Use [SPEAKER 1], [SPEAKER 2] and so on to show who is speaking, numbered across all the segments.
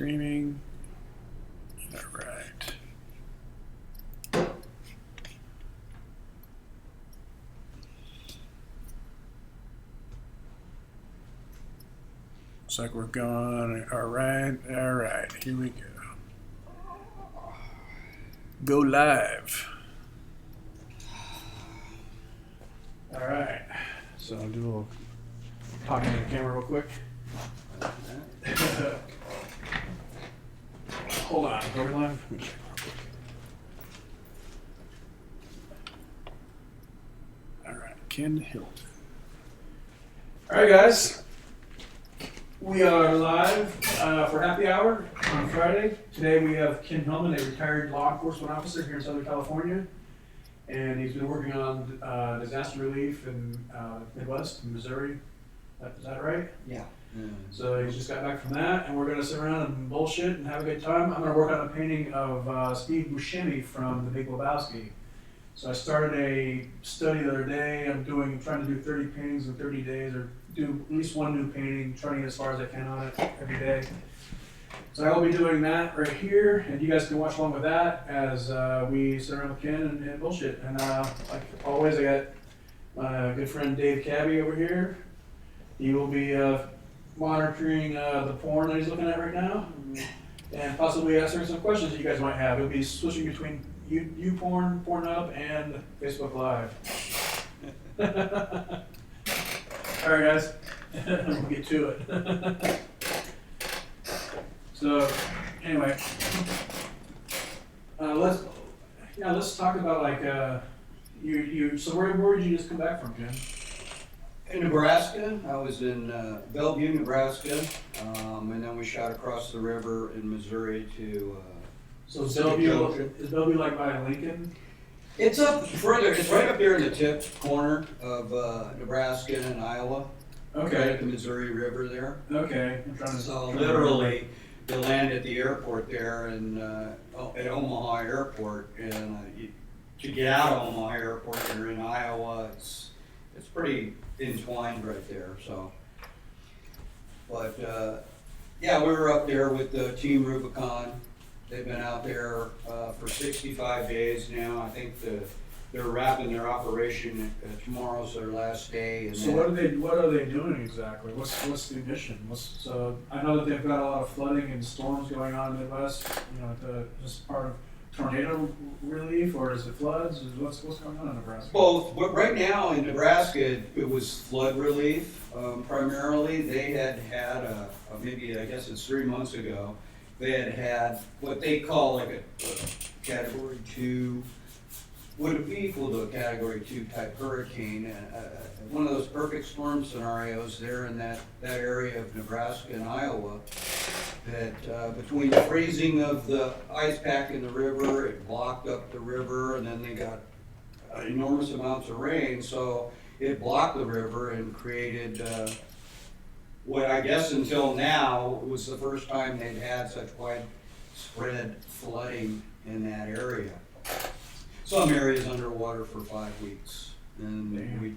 [SPEAKER 1] streaming. All right. Looks like we're going. All right. Here we go. Go live. All right. So I'll do a little talking to the camera real quick. Hold on. Are we live? Let me check real quick. All right. Ken Hillman. All right, guys. We are live for happy hour on Friday. Today we have Ken Hillman, a retired law enforcement officer here in Southern California. And he's been working on disaster relief in Midwest, in Missouri. Is that right?
[SPEAKER 2] Yeah.
[SPEAKER 1] So he's just got back from that, and we're going to sit around and bullshit and have a good time. I'm going to work on a painting of Steve Buscemi from The Big Lebowski. So I started a study the other day. I'm trying to do 30 paintings in 30 days, or do at least one new painting, trying to get as far as I can on it every day. So I will be doing that right here, and you guys can watch along with that as we sit around with Ken and bullshit. And like always, I got my good friend Dave Cabby over here. He will be monitoring the porn that he's looking at right now, and possibly answering some questions that you guys might have. He'll be switching between YouPorn, Pornhub, and Facebook Live. All right, guys, we'll get to it. So, anyway, let's talk about like you. So where did you just come back from, Ken?
[SPEAKER 2] In Nebraska, I was in Bellevue, Nebraska, and then we shot across the river in Missouri to.
[SPEAKER 1] So is Bellevue like by Lincoln?
[SPEAKER 2] It's up further. It's right up there in the tip corner of Nebraska and Iowa.
[SPEAKER 1] Okay.
[SPEAKER 2] Right at the Missouri River there.
[SPEAKER 1] Okay. I'm trying to.
[SPEAKER 2] So literally, you land at the airport there at Omaha Airport, and to get out of Omaha Airport, you're in Iowa. It's pretty entwined right there. So, but yeah, we were up there with the Team Rubicon. They've been out there for 65 days now. I think they're wrapping their operation. Tomorrow's their last day. And
[SPEAKER 1] so what are they doing exactly? What's the mission? So I know that they've got a lot of flooding and storms going on in the Midwest. You know, is this part of tornado relief, or is it floods? What's going on in Nebraska?
[SPEAKER 2] Both. But right now in Nebraska, it was flood relief primarily. They had maybe, I guess it's 3 months ago, they had what they call like a Category 2, would be equal to a Category 2 type hurricane. One of those perfect storm scenarios there in that area of Nebraska and Iowa, that between the freezing of the ice pack in the river, it blocked up the river, and then they got enormous amounts of rain, so it blocked the river and created what I guess until now was the first time they'd had such widespread flooding in that area. Some areas underwater for 5 weeks, and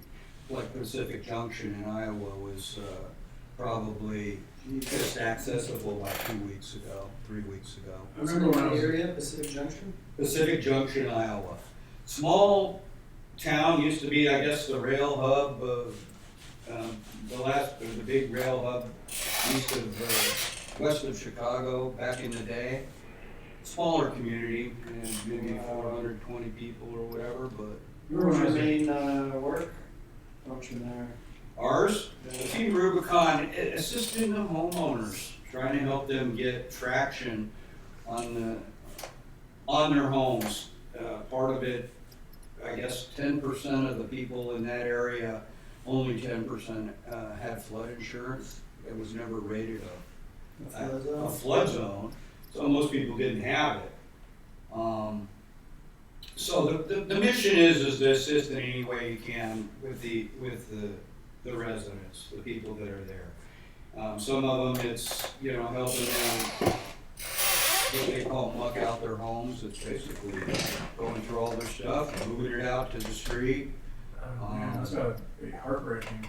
[SPEAKER 2] like Pacific Junction in Iowa was probably just accessible like 2 weeks ago, 3 weeks ago.
[SPEAKER 1] I remember when I was
[SPEAKER 3] area, Pacific Junction?
[SPEAKER 2] Pacific Junction, Iowa. Small town, used to be, I guess, the rail hub of the big rail hub west of Chicago back in the day. Smaller community, maybe 420 people or whatever, but.
[SPEAKER 3] What's your main work function there?
[SPEAKER 2] Ours, the Team Rubicon, assisting the homeowners, trying to help them get traction on their homes. Part of it, I guess 10% of the people in that area, only 10% had flood insurance. It was never rated a flood zone, so most people didn't have it. So the mission is to assist in any way you can with the residents, the people that are there. Some of them, it's helping them what they call muck out their homes. It's basically going through all their stuff, and moving it out to the street.
[SPEAKER 1] Oh, man, that's gotta be heartbreaking.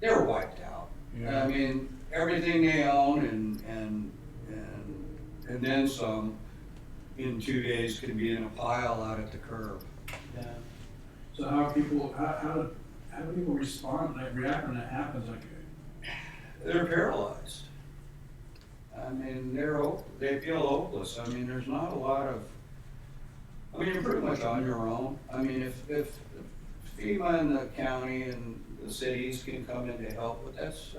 [SPEAKER 2] They're wiped out.
[SPEAKER 1] Yeah.
[SPEAKER 2] I mean, everything they own and and then some in 2 days can be in a pile out at the curb.
[SPEAKER 3] Yeah.
[SPEAKER 1] So how do people respond, like react when that happens? Like,
[SPEAKER 2] They're paralyzed. I mean, they feel hopeless. I mean, there's not a lot of, I mean, you're pretty much on your own. I mean, if FEMA and the county and the cities can come in to help, but that's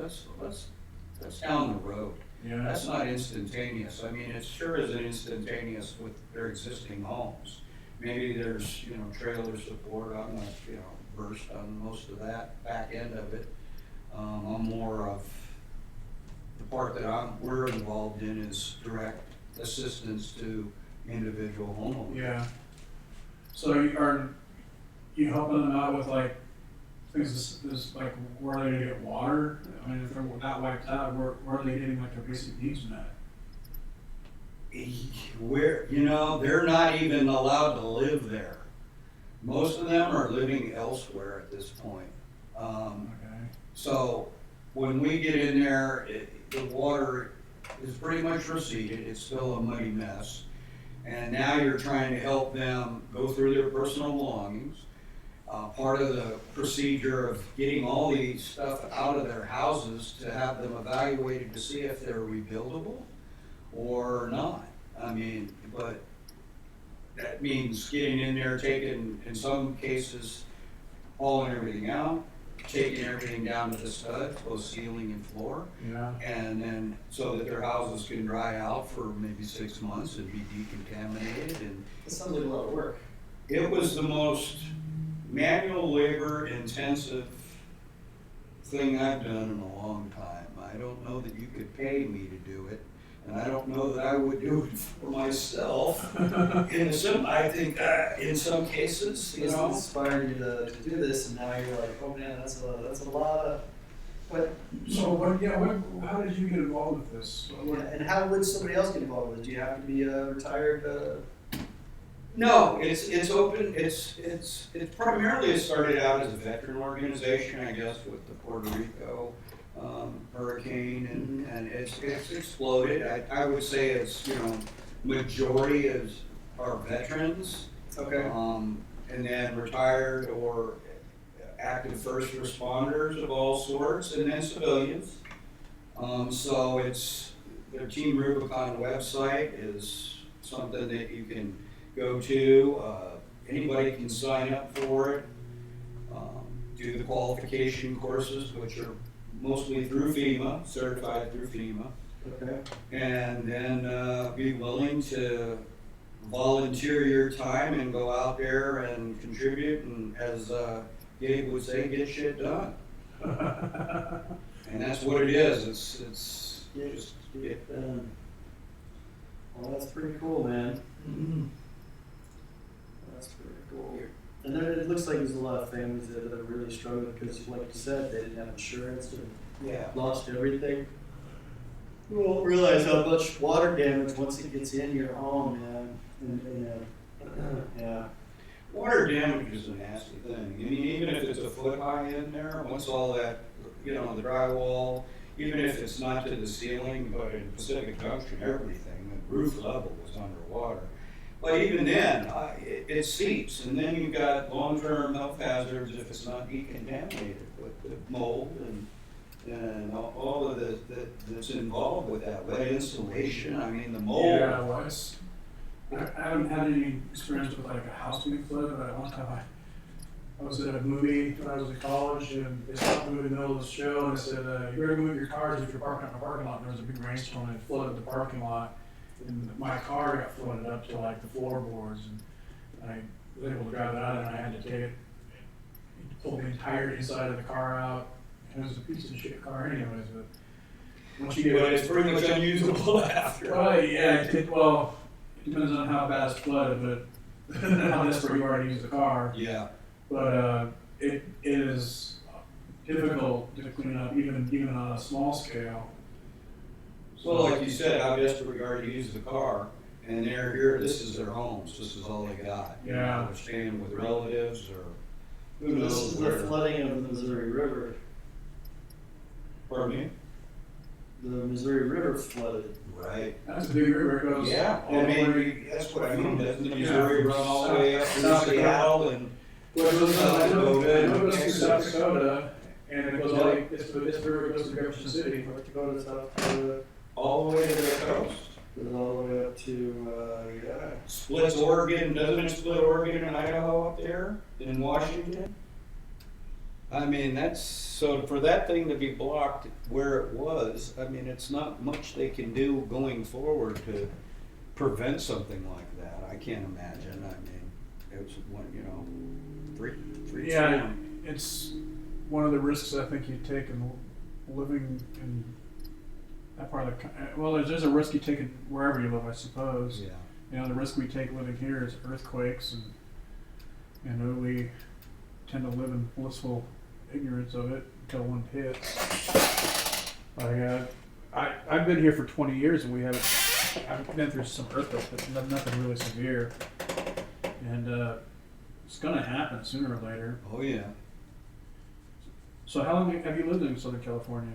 [SPEAKER 2] down the road.
[SPEAKER 1] yeah,
[SPEAKER 2] That's not instantaneous. I mean, it sure isn't instantaneous with their existing homes. Maybe there's, trailer support. I'm not, versed on most of that back end of it. I'm more of, the part that we're involved in is direct assistance to individual homeowners.
[SPEAKER 1] yeah. So are you helping them out with like things like where are they gonna get water? I mean, if they're not wiped out, where are they getting like their basic needs met?
[SPEAKER 2] They're not even allowed to live there. Most of them are living elsewhere at this point.
[SPEAKER 1] Okay.
[SPEAKER 2] So when we get in there, the water is pretty much receded. It's still a muddy mess. And now you're trying to help them go through their personal belongings. Part of the procedure of getting all the stuff out of their houses to have them evaluated to see if they're rebuildable or not. I mean, but that means getting in there, taking, in some cases, hauling everything out, taking everything down to the studs, both ceiling and floor,
[SPEAKER 1] Yeah.
[SPEAKER 2] and then so that their houses can dry out for maybe 6 months and be decontaminated. And
[SPEAKER 3] It sounds like a lot of work.
[SPEAKER 2] it was the most manual labor intensive thing I've done in a long time. I don't know that you could pay me to do it, and I don't know that I would do it for myself. I think in some cases,
[SPEAKER 3] It's inspired you to do this, and now you're like, oh man, that's a lot of. But
[SPEAKER 1] So how did you get involved with this?
[SPEAKER 3] and how would somebody else get involved with it? Do you have to be retired?
[SPEAKER 2] No, it's open. It's primarily it started out as a veteran organization, I guess, with the Puerto Rico hurricane, and it's exploded. I would say it's majority are veterans,
[SPEAKER 3] Okay.
[SPEAKER 2] and then retired or active first responders of all sorts, and then civilians. So it's their Team Rubicon website is something that you can go to. Anybody can sign up for it. Do the qualification courses, which are mostly through FEMA, certified through FEMA,
[SPEAKER 3] Okay.
[SPEAKER 2] and then be willing to volunteer your time and go out there and contribute, and as Gabe would say, get shit done. And that's what it is. It's
[SPEAKER 3] Yeah,
[SPEAKER 2] just
[SPEAKER 3] well, that's pretty cool, man. That's pretty cool. And then it looks like there's a lot of families that are really struggling because, like you said, they didn't have insurance and
[SPEAKER 2] yeah.
[SPEAKER 3] lost everything. You won't realize how much water damage once it gets in your home, man. Yeah.
[SPEAKER 2] Water damage is a nasty thing. I mean, even if it's a foot high in there, once all that, the drywall, even if it's not to the ceiling, but in Pacific Junction, everything, the roof level was underwater. But even then, it seeps, and then you've got long-term health hazards if it's not decontaminated with the mold and all of that's involved with that. Wet insulation, I mean, the mold.
[SPEAKER 1] Yeah, well, I haven't had any experience with like a house being flooded, but at one time I was at a movie when I was in college, and they stopped the movie in the middle of the show, and they said, you better move your cars if you're parking out in the parking lot. And there was a big rainstorm, and it flooded the parking lot, and my car got flooded up to like the floorboards, and I was able to drive it out, and I had to take it, pull the entire inside of the car out. And it was a piece of shit car anyways, but once you get
[SPEAKER 2] But it's pretty much unusable after.
[SPEAKER 1] well, yeah, it depends on how bad it's flooded, but how desperate you are to use the car.
[SPEAKER 2] Yeah.
[SPEAKER 1] But it is difficult to clean up, even on a small scale.
[SPEAKER 2] Well, like you said, how desperate we are to use the car, and they're here, this is their homes, this is all they got.
[SPEAKER 1] Yeah.
[SPEAKER 2] They're staying with relatives or who
[SPEAKER 3] This
[SPEAKER 2] knows
[SPEAKER 3] is
[SPEAKER 2] where.
[SPEAKER 3] the flooding of the Missouri River.
[SPEAKER 2] Pardon me?
[SPEAKER 3] the Missouri River flooded.
[SPEAKER 2] Right.
[SPEAKER 1] That's a big river, it goes.
[SPEAKER 2] Yeah,
[SPEAKER 1] all
[SPEAKER 2] I
[SPEAKER 1] the way-
[SPEAKER 2] mean, that's what I mean, doesn't the
[SPEAKER 1] Yeah.
[SPEAKER 2] Missouri run all the way up to
[SPEAKER 1] South Dakota.
[SPEAKER 2] Seattle and?
[SPEAKER 1] Well, it goes,
[SPEAKER 2] South
[SPEAKER 1] I know
[SPEAKER 2] Dakota
[SPEAKER 1] it goes
[SPEAKER 2] and
[SPEAKER 1] through
[SPEAKER 2] Texas.
[SPEAKER 1] South Dakota, and it goes all the way, this river goes to Jefferson City.
[SPEAKER 3] North Dakota, South Dakota,
[SPEAKER 2] All the way to the coast.
[SPEAKER 3] goes all the way up to, yeah.
[SPEAKER 2] Splits Oregon, doesn't it split Oregon and Idaho up there in Washington? I mean, that's, so for that thing to be blocked where it was, I mean, it's not much they can do going forward to prevent something like that. I can't imagine. I mean, it was one, you know, three.
[SPEAKER 1] Yeah,
[SPEAKER 2] storm.
[SPEAKER 1] it's one of the risks I think you take in living in that part of the, well, there's a risk you take in wherever you live, I suppose.
[SPEAKER 2] Yeah.
[SPEAKER 1] You know, the risk we take living here is earthquakes, and you know, we tend to live in blissful ignorance of it until one hits. I've been here for 20 years, and we haven't. I've been through some earthquakes, but nothing really severe. And it's gonna happen sooner or later.
[SPEAKER 2] Oh, yeah.
[SPEAKER 1] So how long have you lived in Southern California?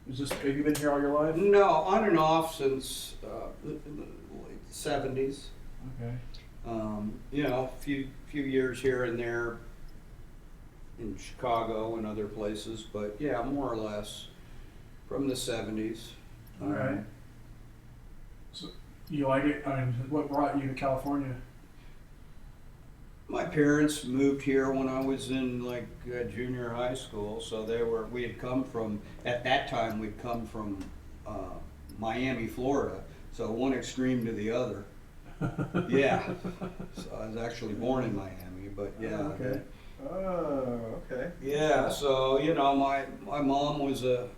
[SPEAKER 1] Have you been here all your life?
[SPEAKER 2] No, on and off since the late 70s.
[SPEAKER 1] Okay.
[SPEAKER 2] You know, a few years here and there in Chicago and other places, but yeah, more or less from the 70s.
[SPEAKER 1] All right. So you like it? I mean, what brought you to California?
[SPEAKER 2] My parents moved here when I was in like junior high school, so we had come from, at that time, we'd come from Miami, Florida, so one extreme to the other. Yeah, so I was actually born in Miami, but yeah.
[SPEAKER 1] Okay.
[SPEAKER 3] Oh, okay.
[SPEAKER 2] Yeah, so you know, my mom was a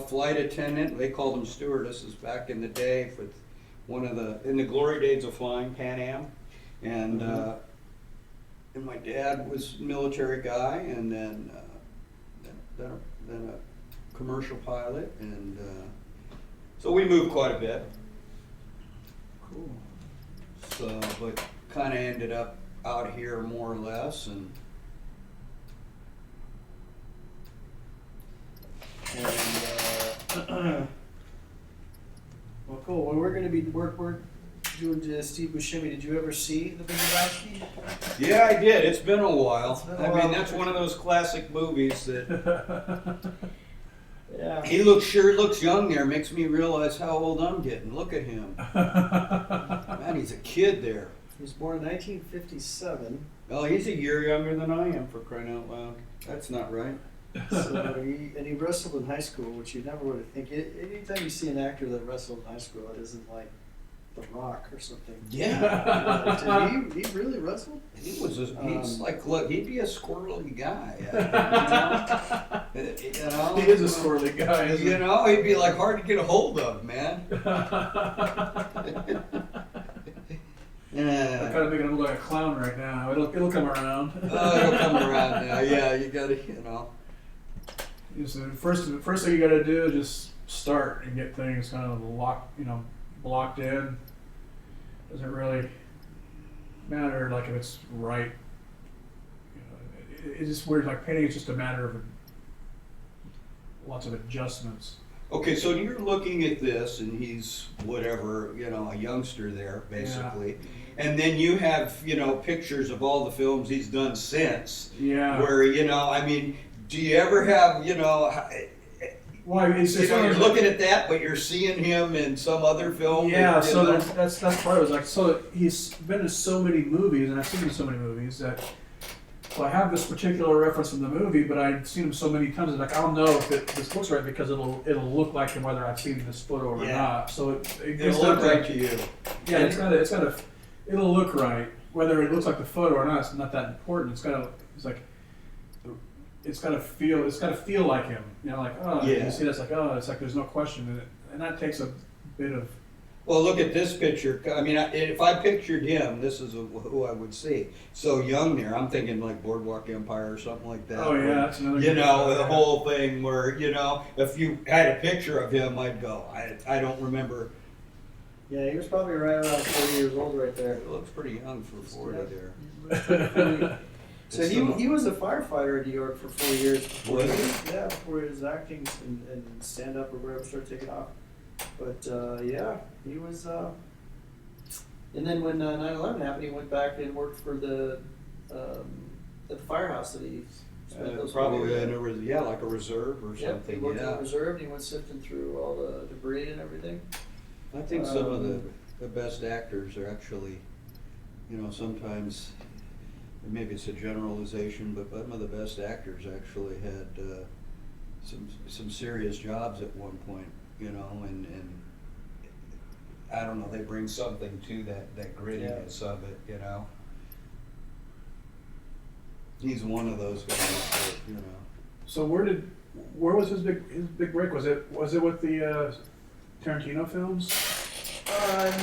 [SPEAKER 2] flight attendant. They called them stewardesses back in the day for in the glory days of flying, Pan Am, and and my dad was a military guy, and then a commercial pilot, and so we moved quite a bit.
[SPEAKER 1] Cool.
[SPEAKER 2] So, but kind of ended up out here more or less, and.
[SPEAKER 3] And, well, cool. Well, we're going to be we're doing Steve Buscemi. Did you ever see The Big Lebowski?
[SPEAKER 2] Yeah, I did. It's been a while.
[SPEAKER 3] It's been a
[SPEAKER 2] I
[SPEAKER 3] while.
[SPEAKER 2] mean, that's one of those classic movies that
[SPEAKER 3] Yeah.
[SPEAKER 2] he sure looks young there. Makes me realize how old I'm getting. Look at him. Man, he's a kid there.
[SPEAKER 3] He was born in 1957.
[SPEAKER 2] Oh, he's a year younger than I am, for crying out loud. That's not right.
[SPEAKER 3] So he wrestled in high school, which you never would think. Anytime you see an actor that wrestled in high school, it isn't like The Rock or something.
[SPEAKER 2] Yeah.
[SPEAKER 3] Did he really wrestle?
[SPEAKER 2] He's like, look, he'd be a squirrely guy. You know?
[SPEAKER 1] He is a squirrely guy, isn't
[SPEAKER 2] You
[SPEAKER 1] he?
[SPEAKER 2] know, he'd be like hard to get a hold of, man.
[SPEAKER 1] I'm
[SPEAKER 2] Yeah.
[SPEAKER 1] kind of making him look like a clown right now. It'll come around.
[SPEAKER 2] Oh, it'll come around now. Yeah, you gotta, you know.
[SPEAKER 1] The first thing you got to do is just start and get things kind of blocked in. Doesn't really matter like if it's right. It's just weird. Like painting is just a matter of lots of adjustments.
[SPEAKER 2] Okay, so you're looking at this, and he's whatever, you know, a youngster there, basically. And then you have, you know, pictures of all the films he's done since.
[SPEAKER 1] Yeah.
[SPEAKER 2] Where, you know, I mean, do you ever have, you know,
[SPEAKER 1] Well, it's
[SPEAKER 2] you know,
[SPEAKER 1] one
[SPEAKER 2] you're
[SPEAKER 1] of those-
[SPEAKER 2] looking at that, but you're seeing him in some other film?
[SPEAKER 1] Yeah,
[SPEAKER 2] that, you
[SPEAKER 1] so
[SPEAKER 2] know-
[SPEAKER 1] that's part of it. Like, so he's been in so many movies, and I've seen him in so many movies that. Well, I have this particular reference from the movie, but I've seen him so many times. Like, I'll know if this looks right because it'll look like him whether I've seen this photo or
[SPEAKER 2] Yeah.
[SPEAKER 1] not. So it gets
[SPEAKER 2] It'll look
[SPEAKER 1] down to-
[SPEAKER 2] right to you.
[SPEAKER 1] Yeah, it'll look right whether it looks like the photo or not. It's not that important. It's gotta feel like him. You know, like
[SPEAKER 2] Yeah.
[SPEAKER 1] you see that's like it's like there's no question in it, and that takes a bit of.
[SPEAKER 2] Well, look at this picture. I mean, if I pictured him, this is who I would see. So young there, I'm thinking like Boardwalk Empire or something like that.
[SPEAKER 1] Oh yeah, that's another.
[SPEAKER 2] You
[SPEAKER 1] good
[SPEAKER 2] know,
[SPEAKER 1] one.
[SPEAKER 2] the whole thing where, you know, if you had a picture of him, I'd go, I don't remember.
[SPEAKER 3] Yeah, he was probably right around 40 years old right there.
[SPEAKER 2] It looks pretty young for 40 there.
[SPEAKER 3] So he was a firefighter in New York for 4 years. Before
[SPEAKER 2] Was he?
[SPEAKER 3] Yeah, before his acting and stand up or whatever started taking off. But yeah, he was. And then when 9/11 happened, he went back and worked for the at the firehouse that he spent those
[SPEAKER 2] Probably,
[SPEAKER 3] years.
[SPEAKER 2] like a reserve or
[SPEAKER 3] Yep, he
[SPEAKER 2] something,
[SPEAKER 3] worked in
[SPEAKER 2] yeah.
[SPEAKER 3] the reserve. And he went sifting through all the debris and everything.
[SPEAKER 2] I think some of the best actors are actually, sometimes, maybe it's a generalization, but some of the best actors actually had some serious jobs at one point, and I don't know, they bring something to that grittiness of it, He's one of those guys that,
[SPEAKER 1] So where was his big break? Was it with the Tarantino films?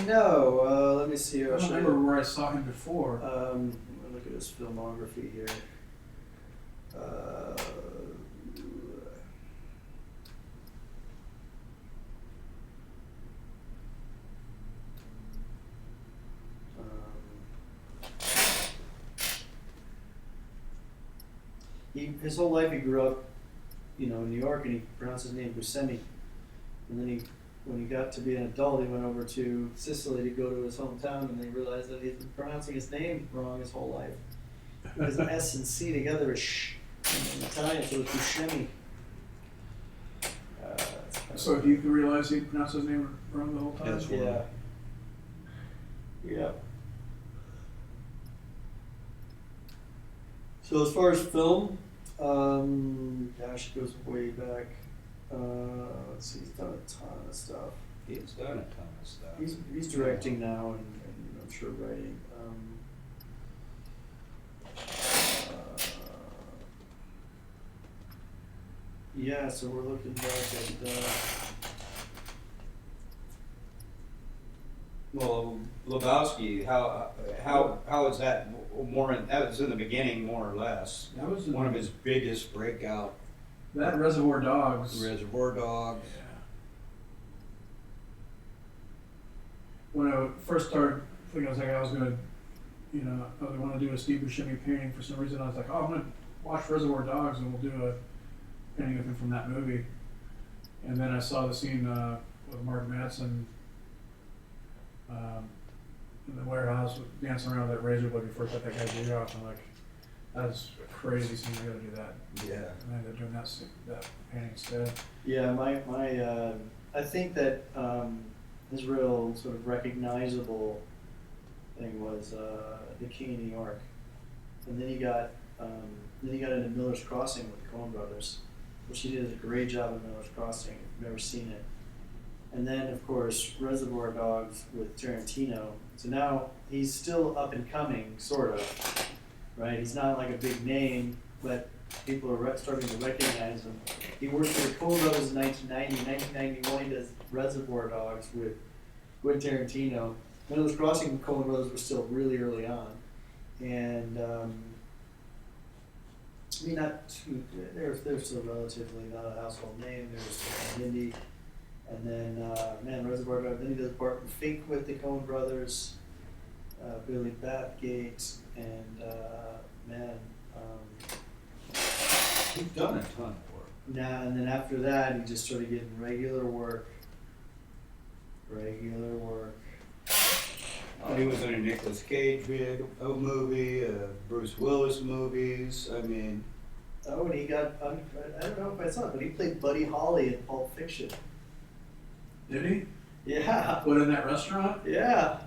[SPEAKER 3] No. Let me see.
[SPEAKER 1] I
[SPEAKER 3] I'll
[SPEAKER 1] don't
[SPEAKER 3] show
[SPEAKER 1] remember
[SPEAKER 3] you.
[SPEAKER 1] where I saw him before.
[SPEAKER 3] Let me look at his filmography here. His whole life he grew up, in New York, and he pronounced his name Buscemi. And then when he got to be an adult, he went over to Sicily to go to his hometown, and they realized that he's been pronouncing his name wrong his whole life. Because S and C together is sh in Italian, so it's Buscemi.
[SPEAKER 1] So he realized he pronounced his name wrong the whole time?
[SPEAKER 2] Yes.
[SPEAKER 3] Yeah. Yeah. So as far as film, gosh, it goes way back. Let's see, he's done a ton of stuff.
[SPEAKER 2] he's done a ton of stuff.
[SPEAKER 3] He's directing now, and I'm sure writing. Yeah, so we're looking back at.
[SPEAKER 2] Well, Lebowski, how is that that was in the beginning, more or less.
[SPEAKER 1] That was
[SPEAKER 2] one of his biggest breakout.
[SPEAKER 1] That Reservoir Dogs.
[SPEAKER 2] Reservoir Dogs.
[SPEAKER 1] Yeah. When I first started thinking, I was like, I was gonna, I want to do a Steve Buscemi painting. For some reason, I was like, oh, I'm gonna watch Reservoir Dogs and we'll do a painting of him from that movie. And then I saw the scene with Mark Manson in the warehouse dancing around with that razor blade before he cut that guy's ear off. I'm like, that's a crazy scene. I gotta do that.
[SPEAKER 2] Yeah.
[SPEAKER 1] And I ended up doing that painting instead.
[SPEAKER 3] Yeah, I think that his real sort of recognizable thing was The King of New York, and then he got into Miller's Crossing with the Coen Brothers, which he did a great job in Miller's Crossing. If you've never seen it, and then of course Reservoir Dogs with Tarantino. So now he's still up and coming, sort of, right? He's not like a big name, but people are starting to recognize him. He worked for the Coen Brothers in 1990. In 1991, he does Reservoir Dogs with Tarantino. Miller's Crossing and Coen Brothers were still really early on. And, they're still relatively not a household name. They're still indie. And then, Reservoir Dogs. Then he does Barton Fink with the Coen Brothers, Billy Bathgate, and,
[SPEAKER 2] He's done a ton of work.
[SPEAKER 3] and then after that, he just started getting regular work.
[SPEAKER 2] He was in a Nicolas Cage movie, Bruce Willis movies. I mean,
[SPEAKER 3] Oh, and he got, I don't know if I saw it, but he played Buddy Holly in Pulp Fiction.
[SPEAKER 1] Did he?
[SPEAKER 3] Yeah,
[SPEAKER 1] Put in that restaurant?
[SPEAKER 3] yeah.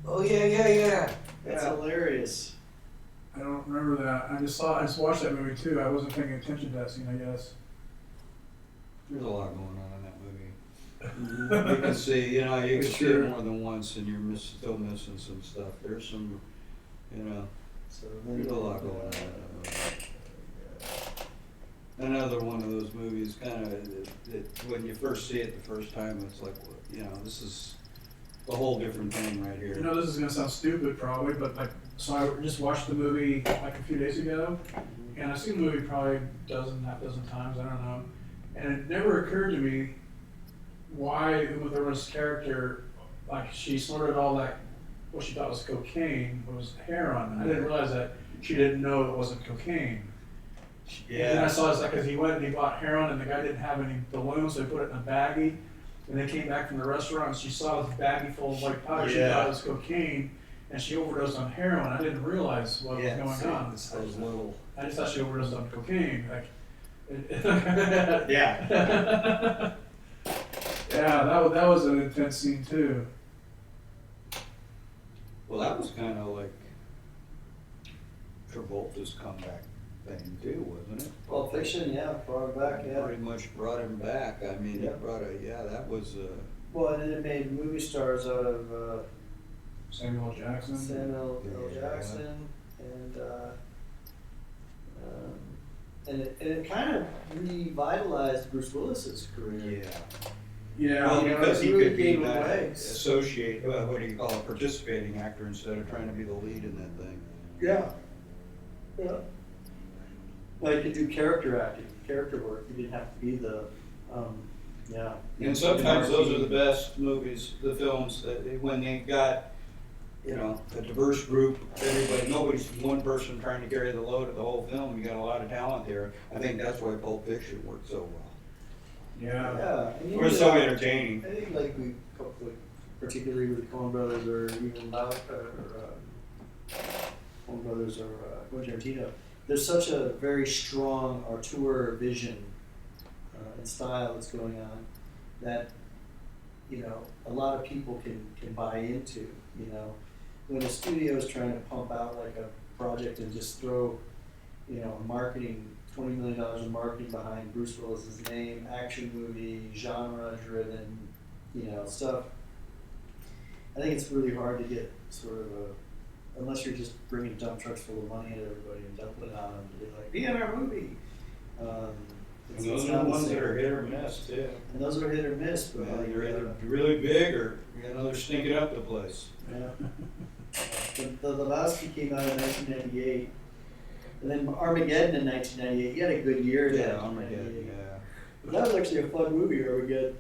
[SPEAKER 2] oh yeah.
[SPEAKER 3] That's hilarious.
[SPEAKER 1] I don't remember that. I just watched that movie too. I wasn't paying attention to that scene, I guess.
[SPEAKER 2] There's a lot going on in that movie. You can see, you can see
[SPEAKER 1] Sure.
[SPEAKER 2] it more than once, and you're still missing some stuff. There's some,
[SPEAKER 3] So
[SPEAKER 2] there's a lot going on in that movie. Another one of those movies, kind of, when you first see it the first time, it's like, this is a whole different thing right here.
[SPEAKER 1] This is gonna sound stupid probably, but so I just watched the movie a few days ago, and I've seen the movie probably half dozen times, I don't know. And it never occurred to me why Uma Thurman's character, she snorted all that what she thought was cocaine was heroin. I didn't realize that she didn't know it wasn't cocaine. And then I saw this, like, cause he went and he bought heroin and the guy didn't have any balloons, so he put it in a baggie. And they came back from the restaurant and she saw this baggie full of white powder, she thought it was cocaine, and she overdosed on heroin. I didn't realize what was going on.
[SPEAKER 2] It's those little.
[SPEAKER 1] I just thought she overdosed on cocaine, like.
[SPEAKER 2] Yeah.
[SPEAKER 1] Yeah, that was an intense scene too.
[SPEAKER 2] Well, that was kind of like Travolta's comeback thing too, wasn't it?
[SPEAKER 3] Pulp Fiction, yeah, brought it back, yeah.
[SPEAKER 2] Pretty much brought him back. I mean,
[SPEAKER 3] Yeah.
[SPEAKER 2] it brought that was,
[SPEAKER 3] Well, and then it made movie stars out of
[SPEAKER 1] Samuel L. Jackson.
[SPEAKER 3] Samuel L.
[SPEAKER 2] Yeah.
[SPEAKER 3] Jackson, and it kind of revitalized Bruce Willis's career.
[SPEAKER 1] Yeah.
[SPEAKER 2] Well,
[SPEAKER 3] you know,
[SPEAKER 2] because
[SPEAKER 3] it
[SPEAKER 2] he
[SPEAKER 3] really
[SPEAKER 2] could be
[SPEAKER 3] gave him
[SPEAKER 2] not
[SPEAKER 3] legs.
[SPEAKER 2] associate, what do you call it, participating actor instead of trying to be the lead in that thing.
[SPEAKER 3] Yeah. Yeah. Well, you could do character acting, character work. You didn't have to be the, yeah.
[SPEAKER 2] And sometimes those are the best movies, the films, that when they got, you know, a diverse group, everybody, nobody's one person trying to carry the load of the whole film. You got a lot of talent there. I think that's why Pulp Fiction worked so well.
[SPEAKER 1] Yeah.
[SPEAKER 3] Yeah. And
[SPEAKER 2] It was so entertaining.
[SPEAKER 3] I think like particularly with the Coen Brothers or even Coen Brothers or Quentin Tarantino, there's such a very strong auteur vision and style that's going on that, you know, a lot of people can buy into. You know, when a studio is trying to pump out like a project and just throw, you know, $20 million in marketing behind Bruce Willis's name, action movie, genre-driven, you know, stuff. I think it's really hard to get sort of unless you're just bringing dump trucks full of money at everybody and dumping it on them to be like, be in our movie.
[SPEAKER 2] And those are the ones that are hit or miss too.
[SPEAKER 3] And those are hit or miss, but
[SPEAKER 2] Well, they're either really big or, you know, they're stinking up the place.
[SPEAKER 3] yeah. The Lebowski came out in 1998. And then Armageddon in 1998. He had a good year.
[SPEAKER 2] Yeah, Armageddon, yeah.
[SPEAKER 3] But that was actually a fun movie, Armageddon.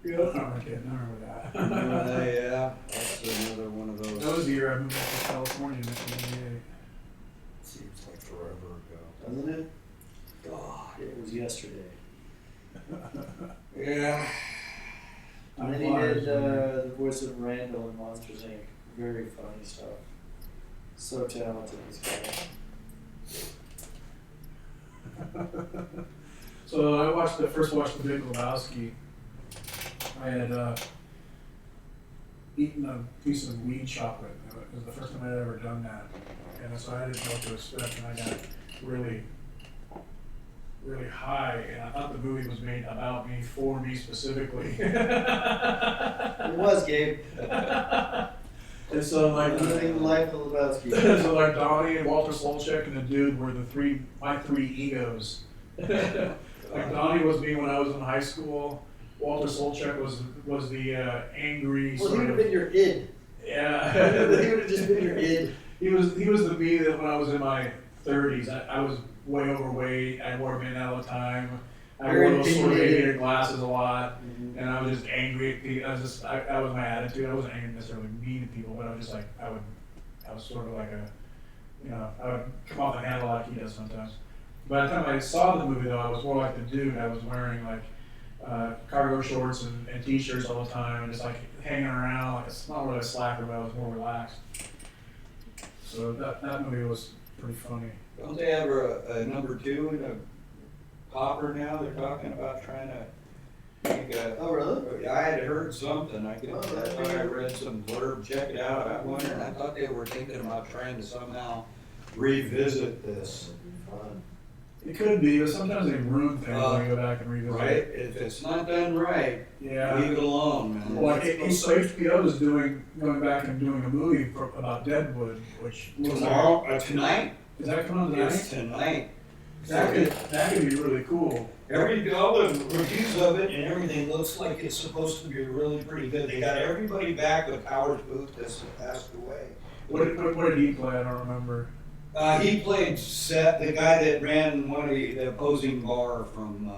[SPEAKER 3] Yeah.
[SPEAKER 1] Armageddon, I remember that.
[SPEAKER 2] Yeah, that's another one of those.
[SPEAKER 1] That was the year I moved back to California in 1988.
[SPEAKER 2] Seems like forever ago.
[SPEAKER 3] Doesn't it?
[SPEAKER 2] God.
[SPEAKER 3] It was yesterday.
[SPEAKER 2] Yeah.
[SPEAKER 3] And then he did the voice of Randall in Monsters, Inc. Very funny stuff. So talented, this guy.
[SPEAKER 1] So I first watched The Big Lebowski. I had eaten a piece of weed chocolate. It was the first time I'd ever done that. And so I didn't know what to expect, and I got really, really high. And I thought the movie was made about me, for me specifically.
[SPEAKER 3] It was, Gabe.
[SPEAKER 1] And so like
[SPEAKER 3] Living the life of Lebowski.
[SPEAKER 1] so like Donnie and Walter Solchek and the dude were my three egos. Like Donnie was me when I was in high school. Walter Solchek was the angry
[SPEAKER 3] Well, he
[SPEAKER 1] sort
[SPEAKER 3] would have
[SPEAKER 1] of
[SPEAKER 3] been your id.
[SPEAKER 1] yeah.
[SPEAKER 3] He would have just been your id.
[SPEAKER 1] He was the me that when I was in my 30s. I was way overweight. I wore them in all the time. I
[SPEAKER 3] Very
[SPEAKER 1] wore those sort of
[SPEAKER 3] opinionated.
[SPEAKER 1] aviator glasses a lot.
[SPEAKER 3] Mhm.
[SPEAKER 1] And I was just angry at people. That was my attitude. I wasn't angry necessarily mean to people, but I was just like, I was sort of like I would come off the handle like he does sometimes. By the time I saw the movie though, I was more like the dude. I was wearing like cargo shorts and t-shirts all the time and just like hanging around like not really a slacker, but I was more relaxed. So that movie was pretty funny.
[SPEAKER 2] Don't they have a number 2 in a popper now? They're talking about trying to make a.
[SPEAKER 3] Oh, really?
[SPEAKER 2] I had heard something. I
[SPEAKER 3] Oh,
[SPEAKER 2] read some blurb. Check it out. I wondered. I thought they were thinking about trying to somehow revisit this.
[SPEAKER 3] Fun.
[SPEAKER 1] It could be, but sometimes they ruin things when you go back and revisit
[SPEAKER 2] Right?
[SPEAKER 1] it.
[SPEAKER 2] If it's not done right,
[SPEAKER 1] Yeah.
[SPEAKER 2] leave it alone, man.
[SPEAKER 1] Well, HBO is going back and doing a movie about Deadwood, which looks
[SPEAKER 2] Tomorrow, tonight.
[SPEAKER 1] Is that coming out
[SPEAKER 2] It's
[SPEAKER 1] tonight?
[SPEAKER 2] tonight.
[SPEAKER 1] That could be really cool.
[SPEAKER 2] All the reviews of it and everything looks like it's supposed to be really pretty good. They got everybody back but Howard Booth that's passed away.
[SPEAKER 1] What did he play? I don't remember.
[SPEAKER 2] He played Seth, the guy that ran one of the opposing bar from.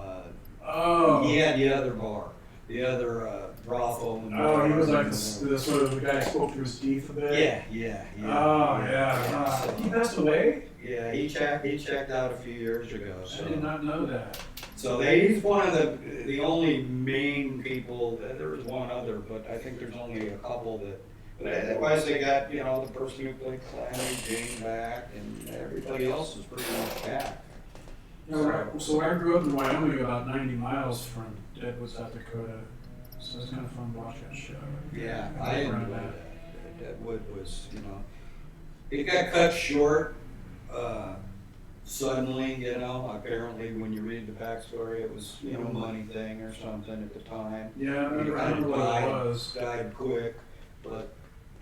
[SPEAKER 1] Oh.
[SPEAKER 2] He had the other bar, the other brothel. And
[SPEAKER 1] Oh, he was like the sort of the guy who spoke through his teeth a bit.
[SPEAKER 2] Yeah.
[SPEAKER 1] Oh, yeah. He passed away?
[SPEAKER 2] Yeah, he checked out a few years ago. So.
[SPEAKER 1] I did not know that.
[SPEAKER 2] So he's one of the only main people. There was one other, but I think there's only a couple that. But otherwise, they got the person who played Calamity Jane back, and everybody else is pretty much back.
[SPEAKER 1] So I grew up in Wyoming, about 90 miles from Deadwood, South Dakota. So it's kind of fun to watch that show.
[SPEAKER 2] Yeah, I enjoyed that. Deadwood was, it got cut short suddenly. Apparently when you read the backstory, it was a money thing or something at the time.
[SPEAKER 1] Yeah, I remember what it was.
[SPEAKER 2] Died quick, but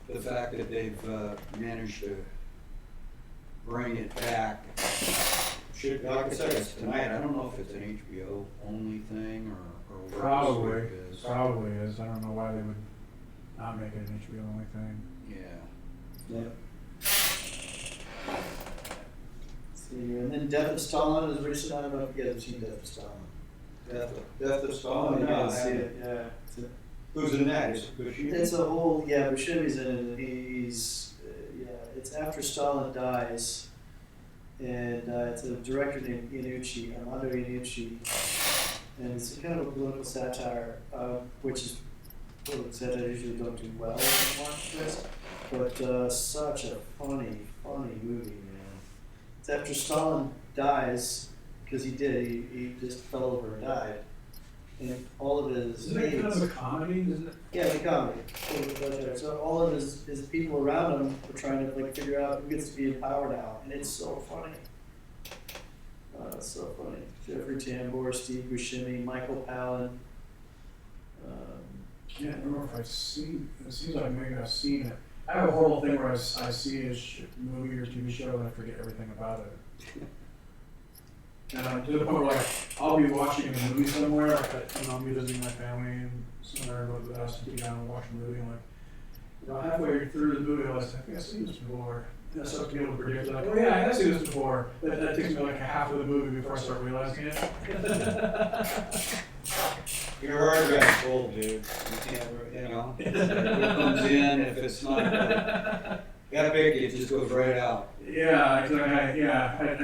[SPEAKER 2] the fact that they've managed to bring it back. Like I said, it's tonight. I don't know if it's an HBO only thing or what
[SPEAKER 1] Probably.
[SPEAKER 2] it is.
[SPEAKER 1] Probably is. I don't know why they would not make it an HBO only thing.
[SPEAKER 2] Yeah.
[SPEAKER 3] See, and then Death of Stalin is recent. I don't know if you guys have seen Death of Stalin.
[SPEAKER 2] Death of Stalin.
[SPEAKER 3] Oh,
[SPEAKER 2] No,
[SPEAKER 3] yeah, see it. Yeah.
[SPEAKER 2] Who's in that? Is it Bushy?
[SPEAKER 3] It's a whole, Buscemi's in it, and it's after Stalin dies, and it's a director named Andre Iannucci, and it's kind of a political satire, which is political satire usually don't do well in this, but such a funny movie, man. It's after Stalin dies, because he just fell over and died. And all of his
[SPEAKER 1] Isn't it kind of a comedy, isn't it?
[SPEAKER 3] Yeah, the comedy. So all of his people around him are trying to figure out who gets to be in power now, and it's so funny. It's so funny. Jeffrey Tambor, Steve Buscemi, Michael Palin.
[SPEAKER 1] Can't remember if I've seen. It seems like maybe I've seen it. I have a horrible thing where I see a movie or TV show and I forget everything about it. To the point where I'll be watching a movie somewhere, I'll be visiting my family and somewhere, go to the house and sit down and watch a movie, and halfway through the movie, I was like, I think I've seen this before. And I start to be able to predict, oh yeah, I have seen this before. That takes me like a half of the movie before I start realizing it.
[SPEAKER 2] Your hard drive's full, dude. You can't, it comes in, if it's not, gotta pick it, just goes right out.
[SPEAKER 1] Yeah, because I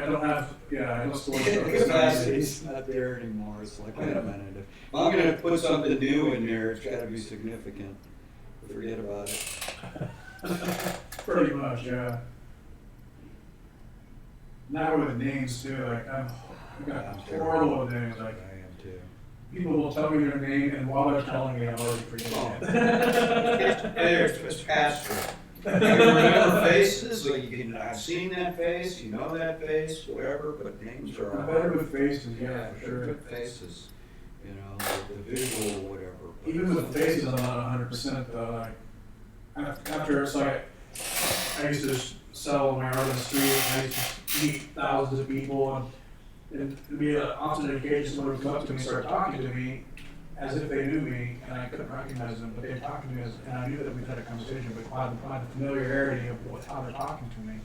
[SPEAKER 1] don't have, I don't store stuff.
[SPEAKER 2] The capacity's not there anymore. It's like, wait a minute. If I'm gonna put something new in there, it's gotta be significant. Forget about it.
[SPEAKER 1] Pretty much, yeah. Now with names too, I'm horrible with names.
[SPEAKER 2] I am too.
[SPEAKER 1] People will tell me their name, and while they're telling me, I'm already forgetting it.
[SPEAKER 2] It's past it. You can remember faces, or I've seen that face, that face, whatever, but names are
[SPEAKER 1] I'm
[SPEAKER 2] all.
[SPEAKER 1] better with faces, yeah, for sure.
[SPEAKER 2] Good faces, the visual, whatever. But
[SPEAKER 1] Even with faces, I'm not 100% though. After, I used to sell my art on the street, and I used to meet thousands of people, and it'd be often an occasion someone would come up to me and start talking to me as if they knew me, and I couldn't recognize them, but they're talking to me, and I knew that we'd had a conversation, but by the familiarity of how they're talking to me.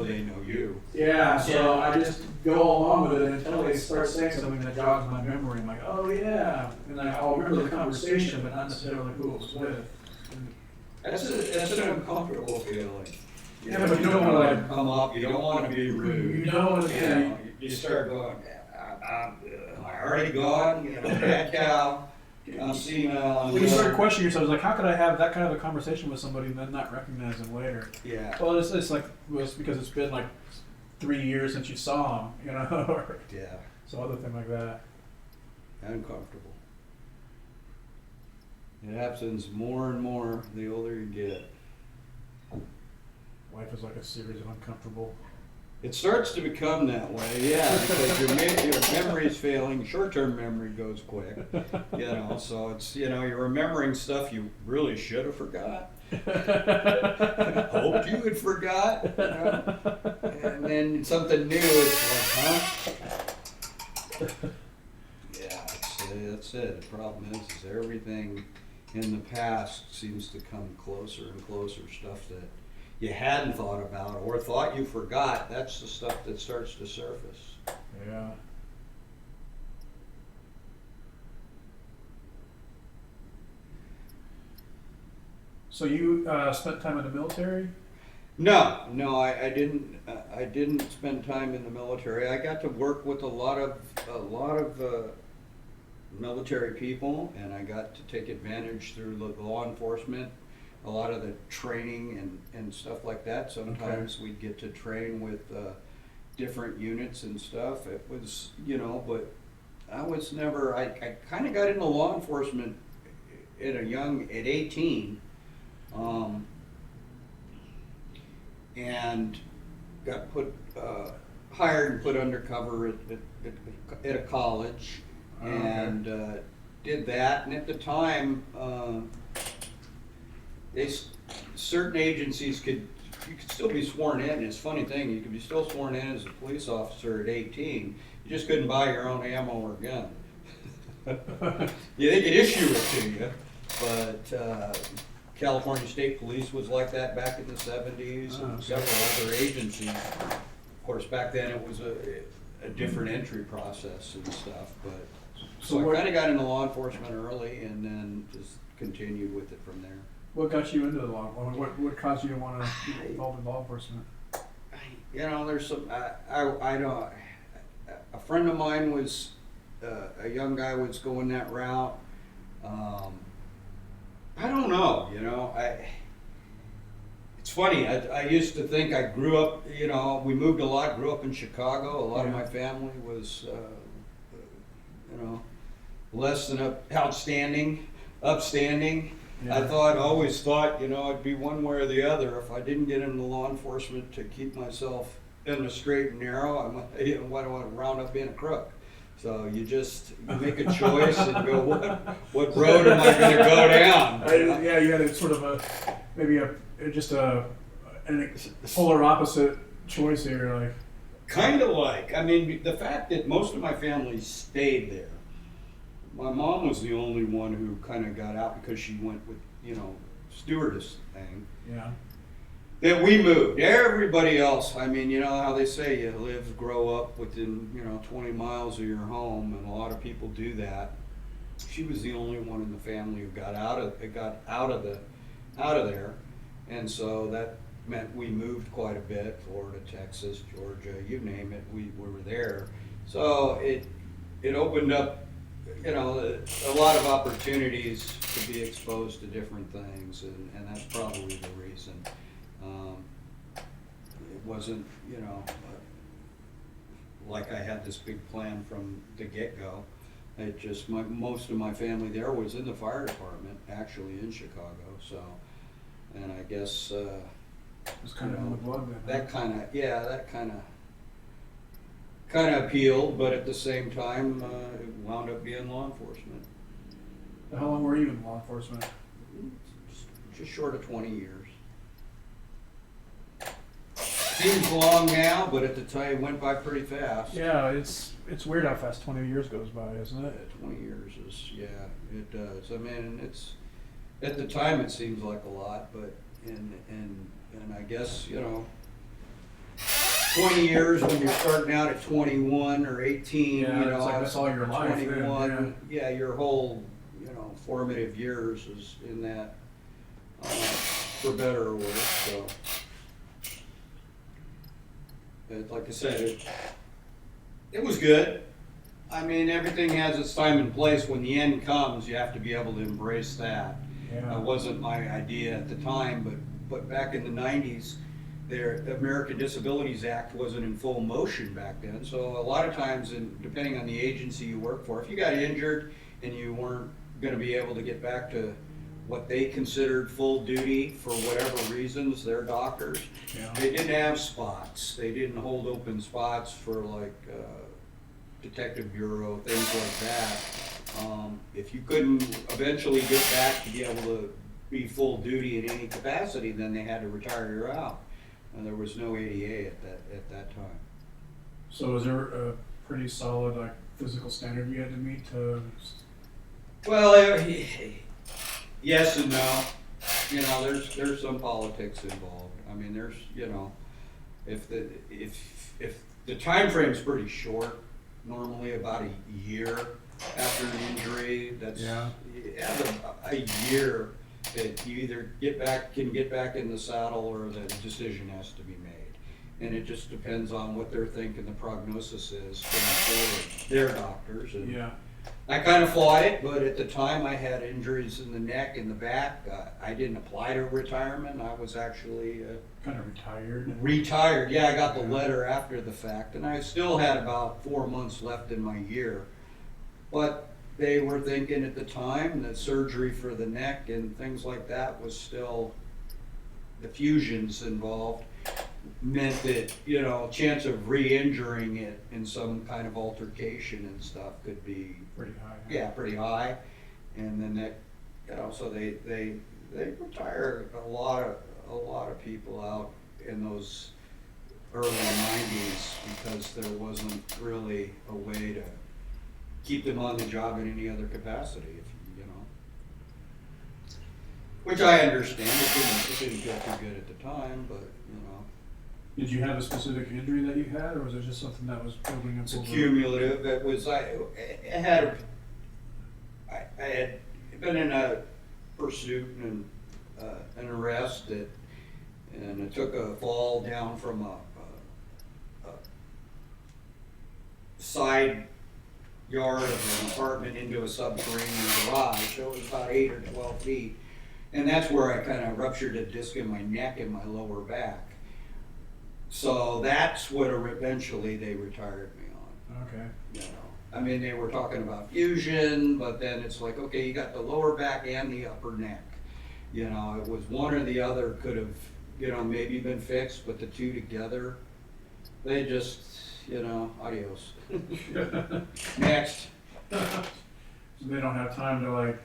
[SPEAKER 2] they know you.
[SPEAKER 1] Yeah, so I just go along with it until they start saying something that jogs my memory. I'm like, oh yeah, and I'll remember the conversation, but not necessarily who it was with.
[SPEAKER 2] That's an uncomfortable feeling.
[SPEAKER 1] Yeah, but you don't want to
[SPEAKER 2] come up. You don't want to be rude.
[SPEAKER 1] You don't want to.
[SPEAKER 2] You start going. Am I already gone? Bad cow. I'm senile.
[SPEAKER 1] When you start questioning yourself, it's how could I have that kind of a conversation with somebody and then not recognize them later?
[SPEAKER 2] Yeah.
[SPEAKER 1] Well, it's because it's been 3 years since you saw them, or
[SPEAKER 2] yeah.
[SPEAKER 1] some other thing like that.
[SPEAKER 2] Uncomfortable. It happens more and more the older you get.
[SPEAKER 1] Life is like a series of uncomfortable.
[SPEAKER 2] It starts to become that way, yeah, because your memory's failing. Short-term memory goes quick, So it's you're remembering stuff you really should have forgot. Hoped you had forgot, and then something new. It's like, huh? Yeah, that's it. The problem is everything in the past seems to come closer and closer. Stuff that you hadn't thought about or thought you forgot, that's the stuff that starts to surface.
[SPEAKER 1] Yeah. So you spent time in the military?
[SPEAKER 2] No, no, I didn't. I didn't spend time in the military. I got to work with a lot of military people, and I got to take advantage through the law enforcement. A lot of the training and stuff like that. Sometimes we'd get to train with different units and stuff. It was, but I was never. I kind of got into law enforcement at 18. And got hired and put undercover at a college, and did that. And at the time, certain agencies you could still be sworn in. It's a funny thing, you could be still sworn in as a police officer at 18. You just couldn't buy your own ammo or gun. Yeah, they could issue it to you, but California State Police was like that back in the 70s, and several other agencies. Of course, back then it was a different entry process and stuff, but so I kind of got into law enforcement early and then just continued with it from there.
[SPEAKER 1] What got you into the law? What caused you to want to get involved in law enforcement?
[SPEAKER 2] There's some, I don't, a friend of mine was, a young guy was going that route. I don't know, it's funny, I used to think I grew up, we moved a lot, grew up in Chicago. A lot of my family was, less than upstanding. Yeah. Always thought, it'd be one way or the other. If I didn't get into law enforcement to keep myself in the straight and narrow, I might, why do I want to round up being a crook? So you make a choice and go, what road am I going to go down?
[SPEAKER 1] Yeah, you had a sort of a polar opposite choice here, like.
[SPEAKER 2] Kind of like, the fact that most of my family stayed there. My mom was the only one who kind of got out because she went with, stewardess thing.
[SPEAKER 1] Yeah.
[SPEAKER 2] That we moved. Everybody else, how they say you grow up within, 20 miles of your home, and a lot of people do that. She was the only one in the family who got out of there, and so that meant we moved quite a bit. Florida, Texas, Georgia, you name it, we were there. So it opened up, a lot of opportunities to be exposed to different things, and that's probably the reason. It wasn't, like I had this big plan from the get-go. It just, most of my family there was in the fire department, actually in Chicago, so, and I guess,
[SPEAKER 1] it was kind of in the blood then.
[SPEAKER 2] That kind of appealed, but at the same time, it wound up being law enforcement.
[SPEAKER 1] How long were you in law enforcement?
[SPEAKER 2] Just short of 20 years. Seems long now, but at the time it went by pretty fast.
[SPEAKER 1] Yeah, it's weird how fast 20 years goes by, isn't it?
[SPEAKER 2] 20 years is, yeah, it does. It's at the time it seems like a lot, but and I guess 20 years when you're starting out at 21 or 18,
[SPEAKER 1] it's like that's all your life.
[SPEAKER 2] 21, your whole formative years is in that, for better or worse. So. Like I said, it was good. Everything has its time and place. When the end comes, you have to be able to embrace that.
[SPEAKER 1] Yeah.
[SPEAKER 2] That wasn't my idea at the time, but back in the 90s, the American Disabilities Act wasn't in full motion back then. So a lot of times, depending on the agency you work for, if you got injured and you weren't going to be able to get back to what they considered full duty for whatever reasons, their doctors, they didn't have spots. They didn't hold open spots for detective bureau, things like that. If you couldn't eventually get back to be able to be full duty in any capacity, then they had to retire you out. And there was no ADA at that time.
[SPEAKER 1] So was there a pretty solid physical standard you had to meet to?
[SPEAKER 2] Well, yes and no. There's some politics involved. There's if the time frame's pretty short, normally about a year after an injury. That's you have a year that you either can get back in the saddle, or that a decision has to be made. And it just depends on what they're thinking the prognosis is going forward, their doctors. And
[SPEAKER 1] Yeah.
[SPEAKER 2] I kind of fought it, but at the time I had injuries in the neck and the back. I didn't apply to retirement. I was actually
[SPEAKER 1] Kind of retired.
[SPEAKER 2] retired. Yeah, I got the letter after the fact, and I still had about 4 months left in my year. But they were thinking at the time that surgery for the neck and things like that was still, the fusions involved meant that, you know, chance of re-injuring it in some kind of altercation and stuff could be,
[SPEAKER 1] Pretty high.
[SPEAKER 2] yeah, pretty high. And then that, you know, so they retired a lot of people out in those early 90s because there wasn't really a way to keep them on the job in any other capacity, if you know. Which I understand. It didn't go too good at the time, but you know.
[SPEAKER 1] Did you have a specific injury that you had, or was it just something that was building up
[SPEAKER 2] It's
[SPEAKER 1] over?
[SPEAKER 2] cumulative. It was I had been in a pursuit and an arrest and I took a fall down from a side yard of an apartment into a subterranean garage. So it was about 8 or 12 feet, and that's where I kind of ruptured a disc in my neck and my lower back. So that's what eventually they retired me on.
[SPEAKER 1] Okay.
[SPEAKER 2] You know, I mean, they were talking about fusion, but then it's like, okay, you got the lower back and the upper neck. You know, it was one or the other could have, you know, maybe been fixed, but the two together, they just, you know, adios. Next.
[SPEAKER 1] So they don't have time to like,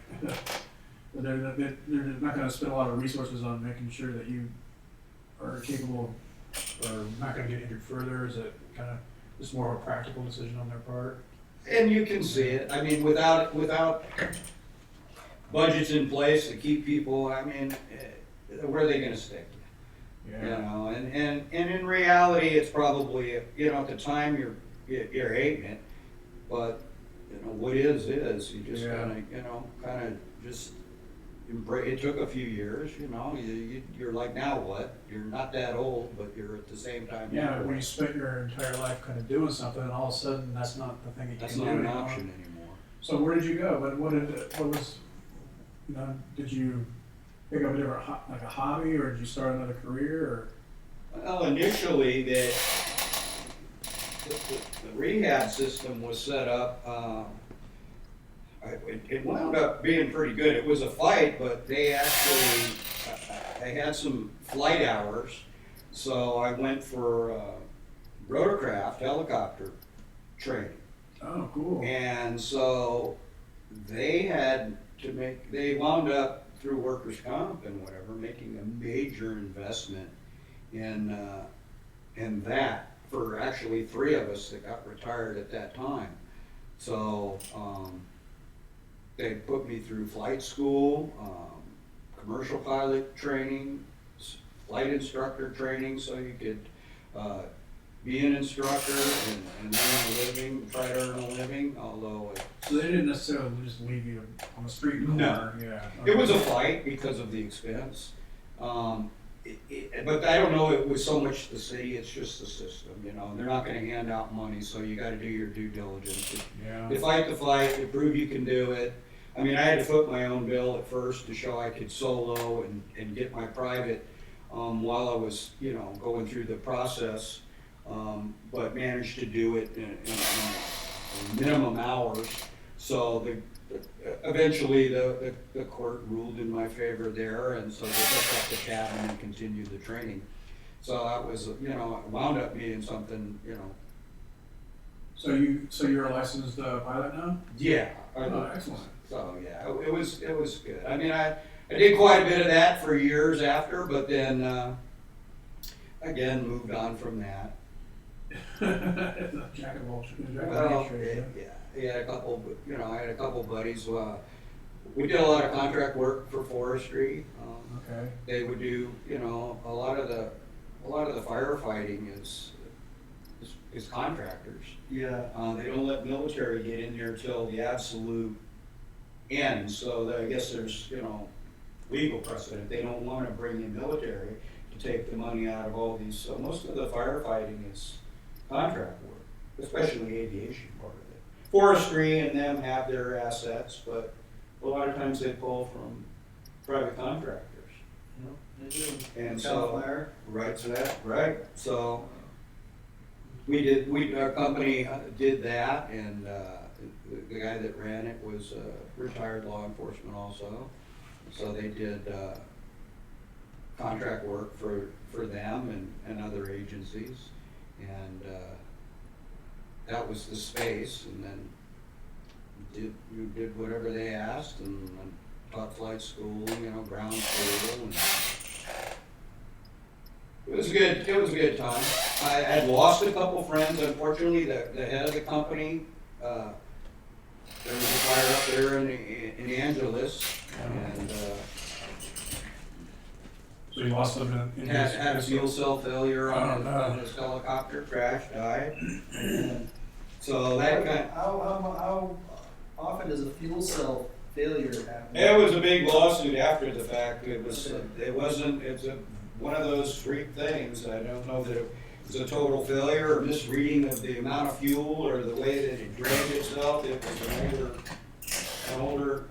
[SPEAKER 1] they're not gonna spend a lot of resources on making sure that you are capable or not gonna get injured further. Is it kind of just more of a practical decision on their part?
[SPEAKER 2] And you can see it. I mean, without budgets in place to keep people, I mean, where are they gonna stick? You know, and in reality, it's probably, you know, at the time you're hating it, but you know what is. You just kind of just embrace. It took a few years, you know. You're like, now what? You're not that old, but you're at the same time.
[SPEAKER 1] Yeah, when you spent your entire life kind of doing something, and all of a sudden that's not the thing that you
[SPEAKER 2] That's
[SPEAKER 1] can
[SPEAKER 2] not
[SPEAKER 1] do
[SPEAKER 2] an
[SPEAKER 1] anymore.
[SPEAKER 2] option anymore.
[SPEAKER 1] So where did you go? What was, you know, did you pick up a different like a hobby, or did you start another career, or?
[SPEAKER 2] Well, initially the rehab system was set up. It wound up being pretty good. It was a fight, but they actually, I had some flight hours, so I went for rotorcraft helicopter training.
[SPEAKER 1] Oh, cool.
[SPEAKER 2] And so they wound up through workers' comp and whatever, making a major investment in that for actually 3 of us that got retired at that time. So they put me through flight school, commercial pilot training, flight instructor training, so you could be an instructor and earn a living, try to earn a living, although
[SPEAKER 1] So they didn't necessarily just leave you on the street corner.
[SPEAKER 2] No.
[SPEAKER 1] Yeah.
[SPEAKER 2] it was a fight because of the expense. But I don't know, it was so much the city, it's just the system, you know, and they're not gonna hand out money, so you gotta do your due diligence.
[SPEAKER 1] Yeah.
[SPEAKER 2] You fight the fight, you prove you can do it. I mean, I had to foot my own bill at first to show I could solo and get my private, while I was, you know, going through the process. But managed to do it in minimum hours. So eventually the court ruled in my favor there, and so they took up the cabin and continued the training. So that was, you know, it wound up being something, you know.
[SPEAKER 1] So you're a licensed pilot now?
[SPEAKER 2] Yeah.
[SPEAKER 1] Oh, excellent.
[SPEAKER 2] So yeah, it was good. I mean, I did quite a bit of that for years after, but then again moved on from that.
[SPEAKER 1] Jack of all
[SPEAKER 2] Well,
[SPEAKER 1] trades.
[SPEAKER 2] yeah, I had a couple buddies. We did a lot of contract work for forestry.
[SPEAKER 1] Okay.
[SPEAKER 2] They would do, you know, a lot of the firefighting is contractors.
[SPEAKER 3] Yeah.
[SPEAKER 2] They don't let military get in there till the absolute end. So I guess there's, you know, legal precedent. They don't want to bring in military to take the money out of all these. So most of the firefighting is contract work, especially aviation part of it. Forestry and them have their assets, but a lot of times they pull from private contractors.
[SPEAKER 3] They do.
[SPEAKER 2] And
[SPEAKER 3] Cal
[SPEAKER 2] so,
[SPEAKER 3] Fire.
[SPEAKER 2] right to that, right, so our company did that, and the guy that ran it was retired law enforcement also. So they did contract work for them and other agencies, and that was the space, and then you did whatever they asked, and taught flight school, ground school, and it was a good time. I had lost a couple friends, unfortunately. The head of the company, there was a fire up there in Angeles, and
[SPEAKER 1] So you lost them in
[SPEAKER 2] had a
[SPEAKER 1] his,
[SPEAKER 2] fuel cell failure
[SPEAKER 1] Oh, no.
[SPEAKER 2] on his helicopter, crashed, died. And so that kind
[SPEAKER 3] How often does a fuel cell failure happen?
[SPEAKER 2] it was a big lawsuit after the fact. It's one of those freak things. I don't know that it was a total failure or misreading of the amount of fuel or the way that it drained itself. It was an older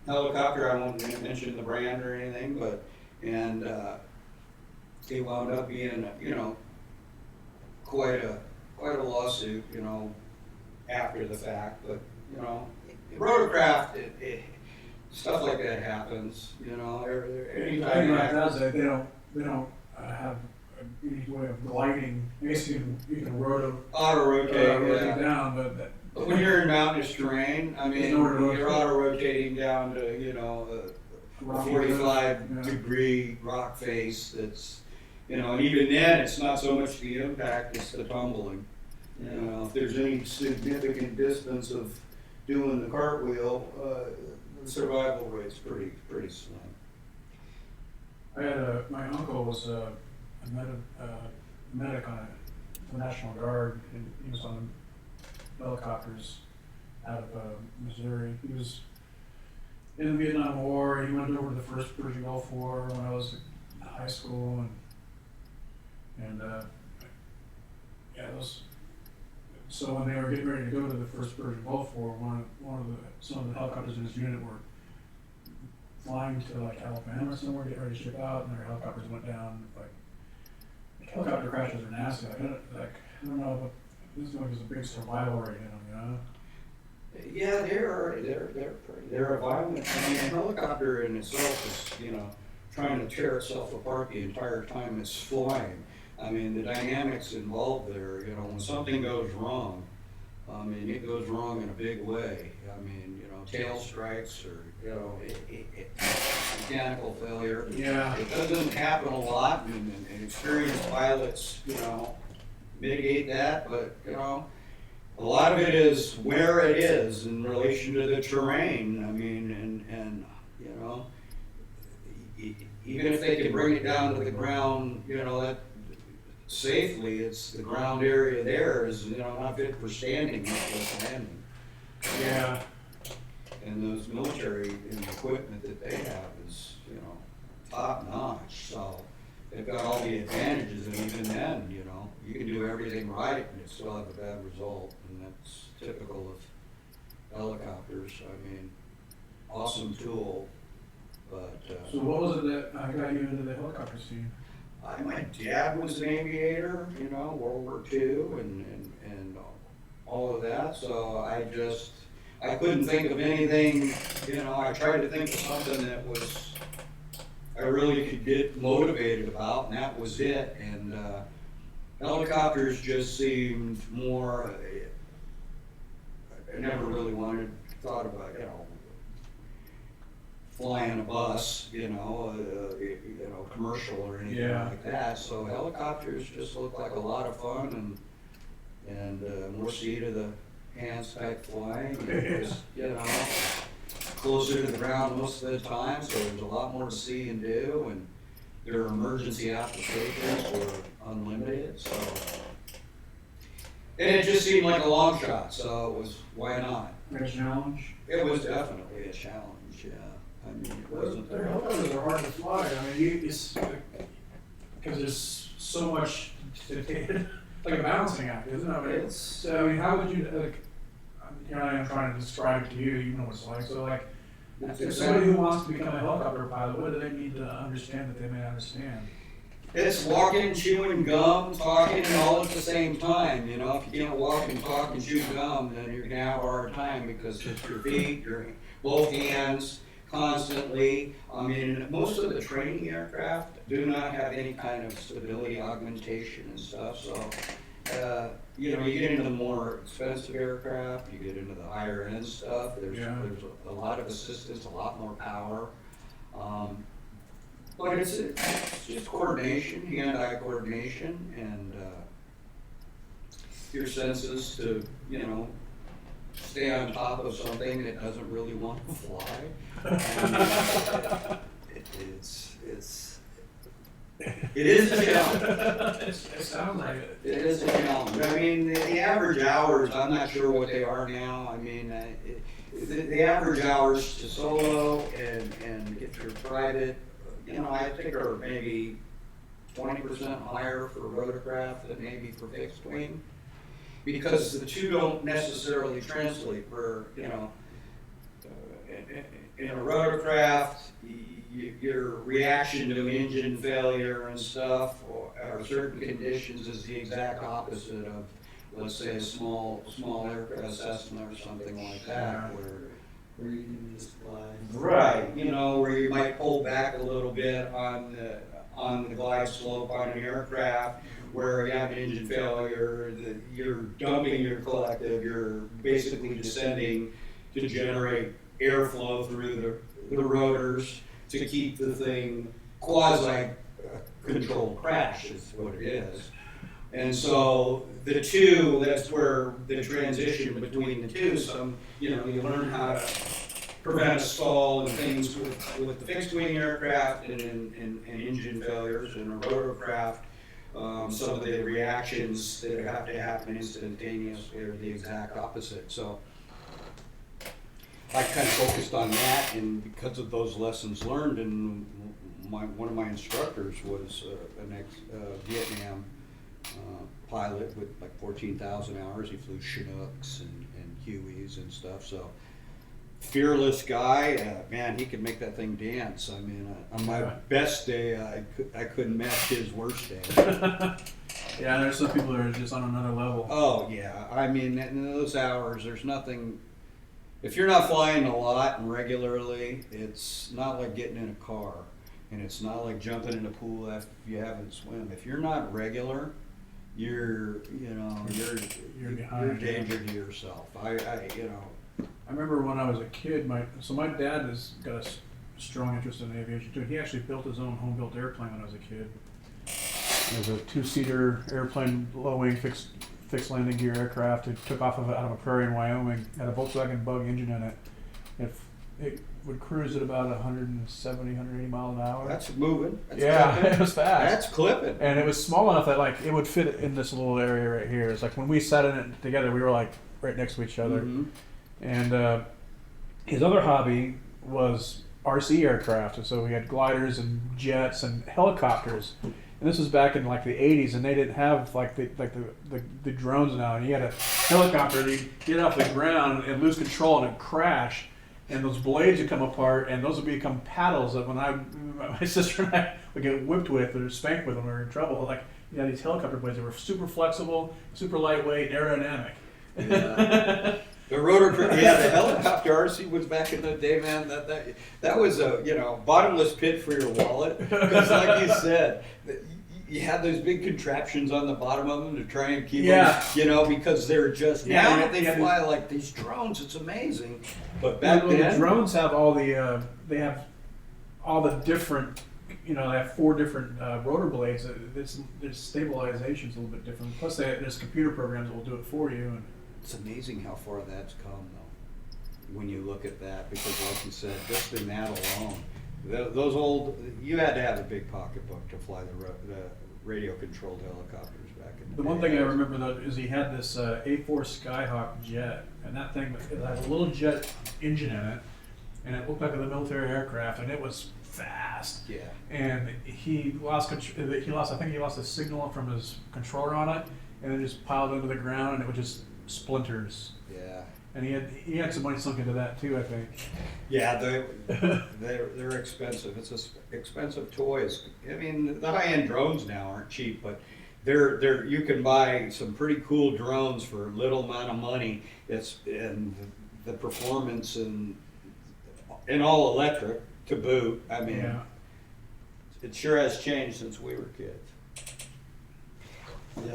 [SPEAKER 2] helicopter. I won't mention the brand or anything, but it wound up being quite a lawsuit, after the fact. But rotorcraft, stuff like that happens, anytime
[SPEAKER 1] like that, they don't have any way of gliding. I guess you can
[SPEAKER 2] auto-rotate,
[SPEAKER 1] rotate down, but
[SPEAKER 2] But when you're in mountainous terrain, I mean,
[SPEAKER 1] There's nowhere to rotate.
[SPEAKER 2] you're auto-rotating down to, a 45-degree rock face that's, and even then, it's not so much the impact, it's the tumbling. If there's any significant distance of doing the cartwheel, the survival rate's pretty slim.
[SPEAKER 1] I had my uncle was a medic on the National Guard, and he was on helicopters out of Missouri. He was in the Vietnam War. He went over to the first Persian Gulf War when I was in high school, and so when they were getting ready to go to the first Persian Gulf War, some of the helicopters in his unit were flying to like Alabama or somewhere, getting ready to ship out, and their helicopters went down. Like helicopter crashes are nasty. I don't know, but this is like there's a big survival rate in them,
[SPEAKER 2] Yeah, they're a violent. I mean, a helicopter in itself is, trying to tear itself apart the entire time it's flying. I mean, the dynamics involved there, when something goes wrong, it goes wrong in a big way. I mean, tail strikes or, mechanical failure.
[SPEAKER 1] Yeah.
[SPEAKER 2] It doesn't happen a lot, and experienced pilots, mitigate that, but, a lot of it is where it is in relation to the terrain. I mean, and even if they can bring it down to the ground, that safely, it's the ground area there is, not fit for standing, much less landing.
[SPEAKER 1] Yeah.
[SPEAKER 2] And those military equipment that they have is, top notch. So they've got all the advantages, and even then, you can do everything right and it still have a bad result, and that's typical of helicopters. I mean, awesome tool, but.
[SPEAKER 1] So what was it that got you into the helicopter scene?
[SPEAKER 2] My dad was an aviator, World War II and all of that, so I couldn't think of anything, I tried to think of something that I really could get motivated about, and that was it. And helicopters just seemed more, I never really thought about, flying a bus, commercial or anything like that. So helicopters just looked like a lot of fun, and more seat of the hands type flying. And it was, closer to the ground most of the time, so there's a lot more to see and do, and their emergency applications were unlimited. So, and it just seemed like a long shot. So it was, why not?
[SPEAKER 1] A challenge?
[SPEAKER 2] It was definitely a challenge, yeah. I mean, it wasn't
[SPEAKER 1] Their
[SPEAKER 2] there.
[SPEAKER 1] helicopters are hard to fly. I mean, it's because there's so much to take. Like a balancing act, isn't it? I mean,
[SPEAKER 2] It's-
[SPEAKER 1] so, I mean, how would you like? Here I am trying to describe it to you. You know what it's like. So like, if somebody who wants to become a helicopter pilot, what do they need to understand that they may understand?
[SPEAKER 2] It's walking, chewing gum, talking all at the same time, you know, if you can't walk and talk and chew gum, then you're gonna have a hard time because it's your feet, your both hands, constantly. I mean, most of the training aircraft do not have any kind of stability augmentation and stuff, so, you know, you get into the more expensive aircraft, you get into the higher end stuff, there's a lot of assistance, a lot more power. But it's just coordination, hand-eye coordination, and your senses to, you know, stay on top of something that doesn't really want to fly. And, it is a challenge.
[SPEAKER 1] It sounds like it.
[SPEAKER 2] It is a challenge. I mean, the average hours, I'm not sure what they are now. I mean, the average hours to solo and get your private, you know, I think are maybe 20% higher for rotorcraft than maybe for fixed wing. Because the two don't necessarily translate for, you know, in a rotorcraft, your reaction to engine failure and stuff or certain conditions is the exact opposite of, let's say, a small aircraft Cessna or something like that,
[SPEAKER 3] Where you can just fly.
[SPEAKER 2] right, you know, where you might pull back a little bit on the glide slope on an aircraft, where you have an engine failure, you're dumping your collective, you're basically descending to generate airflow through the rotors to keep the thing quasi-controlled crash is what it is. And so the two, that's where the transition between the two, you know, you learn how to prevent a stall and things with the fixed wing aircraft and engine failures, and a rotorcraft. Some of the reactions that have to happen instantaneously are the exact opposite. So I kind of focused on that, and because of those lessons learned, and one of my instructors was an ex-Vietnam pilot with like 14,000 hours. He flew Chinooks and Hueys and stuff. So fearless guy, man, he could make that thing dance. I mean, on my best day, I couldn't match his worst day.
[SPEAKER 1] Yeah, there's some people that are just on another level.
[SPEAKER 2] Oh yeah, I mean, in those hours, there's nothing. If you're not flying a lot and regularly, it's not like getting in a car, and it's not like jumping in a pool after you haven't swim. If you're not regular, you're
[SPEAKER 1] behind.
[SPEAKER 2] You're danger to yourself.
[SPEAKER 1] I remember when I was a kid, my dad has got a strong interest in aviation too. He actually built his own home-built airplane when I was a kid. It was a two-seater airplane, low-wing, fixed landing gear aircraft. It took off out of a prairie in Wyoming. Had a Volkswagen Bug engine in it. It would cruise at about 170, 180 miles an hour.
[SPEAKER 2] That's moving. That's
[SPEAKER 1] yeah,
[SPEAKER 2] clipping.
[SPEAKER 1] it was fast.
[SPEAKER 2] That's clipping.
[SPEAKER 1] And it was small enough that like it would fit in this little area right here. It's like when we sat in it together, we were like right next to each other.
[SPEAKER 2] Mm-hmm.
[SPEAKER 1] And his other hobby was RC aircraft, and so we had gliders and jets and helicopters. And this was back in like the 80s, and they didn't have like the drones now. And you had a helicopter, and you'd get off the ground and lose control, and it'd crash, and those blades would come apart, and those would become paddles that when my sister and I would get whipped with or spanked with when we were in trouble. Like, you had these helicopter blades that were super flexible, super lightweight, aerodynamic.
[SPEAKER 2] Yeah. The the helicopter RC was back in the day, man. That was a bottomless pit for your wallet, because like you said, you had those big contraptions on the bottom of them to try and keep them, because they're just now they fly like these drones. It's amazing, but back then
[SPEAKER 1] the drones have all the different. They have 4 different rotor blades. Their stabilization's a little bit different. Plus, there's computer programs that will do it for you. And
[SPEAKER 2] it's amazing how far that's come, though, when you look at that, because like you said, just in that alone, you had to have a big pocketbook to fly the radio-controlled helicopters back in the day.
[SPEAKER 1] The one thing I remember, though, is he had this A4 Skyhawk jet, and that thing, it had a little jet engine in it, and it looked like a military aircraft, and it was fast.
[SPEAKER 2] Yeah.
[SPEAKER 1] And he lost, I think he lost a signal from his controller on it, and it just piled into the ground, and it was just splinters.
[SPEAKER 2] Yeah.
[SPEAKER 1] And he had some money sunk into that too, I think.
[SPEAKER 2] Yeah, they're expensive. It's expensive toys. I mean, the high-end drones now aren't cheap, but you can buy some pretty cool drones for little amount of money. And the performance and all electric to boot. I mean,
[SPEAKER 1] Yeah.
[SPEAKER 2] it sure has changed since we were kids.
[SPEAKER 3] Yeah.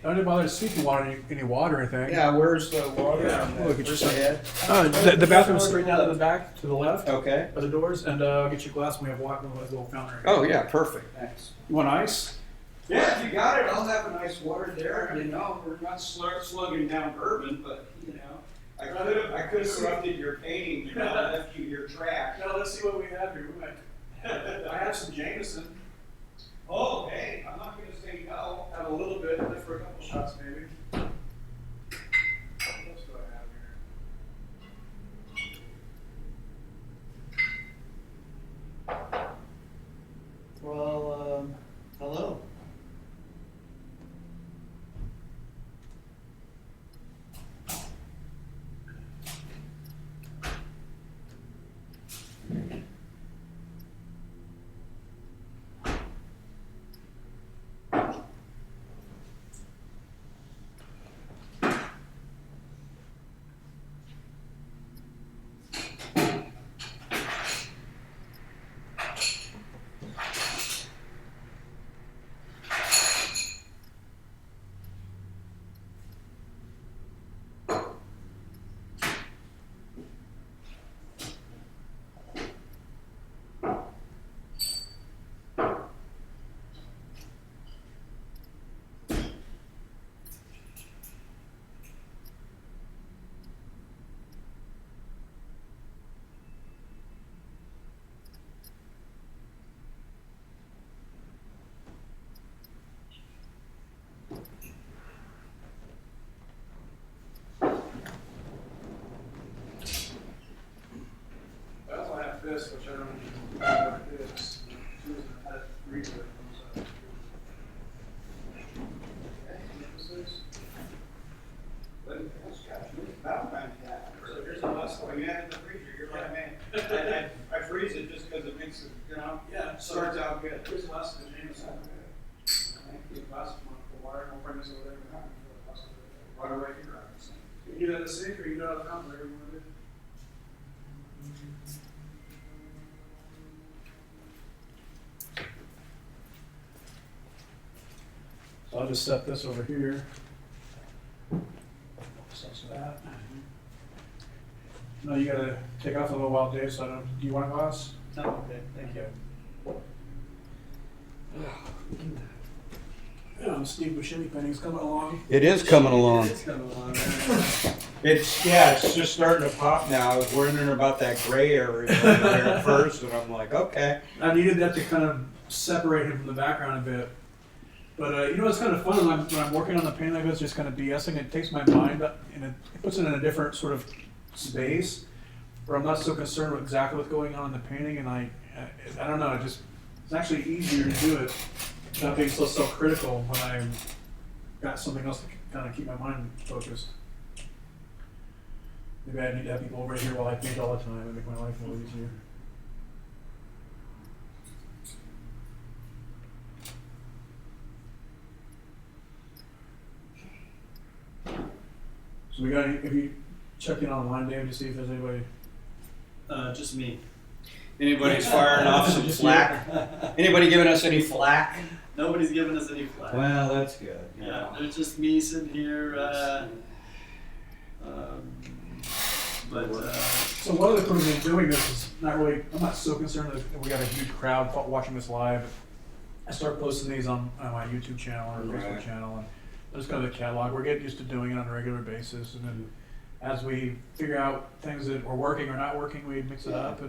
[SPEAKER 1] I didn't bother to see if you wanted any water or anything.
[SPEAKER 2] Yeah, where's the water?
[SPEAKER 1] Yeah,
[SPEAKER 2] on that?
[SPEAKER 1] look, it's
[SPEAKER 2] Where's
[SPEAKER 1] just-
[SPEAKER 2] the head?
[SPEAKER 1] The bathroom's straight down to the back, to the left
[SPEAKER 2] Okay.
[SPEAKER 1] of the doors, and I'll get you a glass when we have water, a little fountain. Right
[SPEAKER 2] Oh yeah, perfect. Thanks.
[SPEAKER 1] You want ice?
[SPEAKER 2] Yeah, if you got it, I'll have a nice water there. I mean, no, we're not slugging down bourbon, but you know, I could have corrupted your painting, left you your track.
[SPEAKER 1] Now let's see what we have here. I have some Jameson.
[SPEAKER 2] Oh, hey, I'm not gonna say no.
[SPEAKER 1] Have a little bit, just for a couple shots maybe. What else do I have here?
[SPEAKER 3] Well, hello.
[SPEAKER 1] I also have this, which I don't know what it is. I had it recently.
[SPEAKER 2] Valentine's hat.
[SPEAKER 1] So here's the last one.
[SPEAKER 2] When you have it in the freezer, you're like, man, I freeze it just because it makes it,
[SPEAKER 1] Yeah,
[SPEAKER 2] starts out good.
[SPEAKER 1] Here's the last of the Jameson. Thank you. Last one for water, and we'll bring this over there behind. Right away here. You can do that in the sink, or you can do it out of the fountain, whatever you want to do. So I'll just set this over here. Such that. No, you gotta take off a little while, Dave, so I don't, do you want a glass?
[SPEAKER 3] No, okay, thank you.
[SPEAKER 1] Steve Buscemi painting's coming along.
[SPEAKER 2] It is coming along.
[SPEAKER 3] It's coming along, right?
[SPEAKER 2] It's just starting to pop now. I was wondering about that gray area over there at first, and I'm like, okay.
[SPEAKER 1] I needed that to kind of separate him from the background a bit. But you know, it's kind of fun when I'm working on the painting like this, just kind of BSing. It takes my mind up and it puts it in a different sort of space where I'm not so concerned with exactly what's going on in the painting. And I don't know, it's actually easier to do it without being so self-critical when I've got something else to kind of keep my mind focused. Maybe I need to have people over here while I paint all the time and make my life a little easier. So we got, if you check in online, Dave, to see if there's anybody.
[SPEAKER 3] Just me.
[SPEAKER 2] Anybody's firing off some
[SPEAKER 1] Just
[SPEAKER 2] flack? Anybody giving us any flack?
[SPEAKER 3] Nobody's giving us any flack.
[SPEAKER 2] Well, that's good.
[SPEAKER 3] Yeah, there's just me sitting here,
[SPEAKER 1] So one of the things in doing this is not really, I'm not so concerned that we got a huge crowd watching this live. I start posting these on my YouTube channel or Facebook
[SPEAKER 2] Right.
[SPEAKER 1] channel, and there's kind of the catalog. We're getting used to doing it on a regular basis, and then as we figure out things that are working or not working, we mix it up.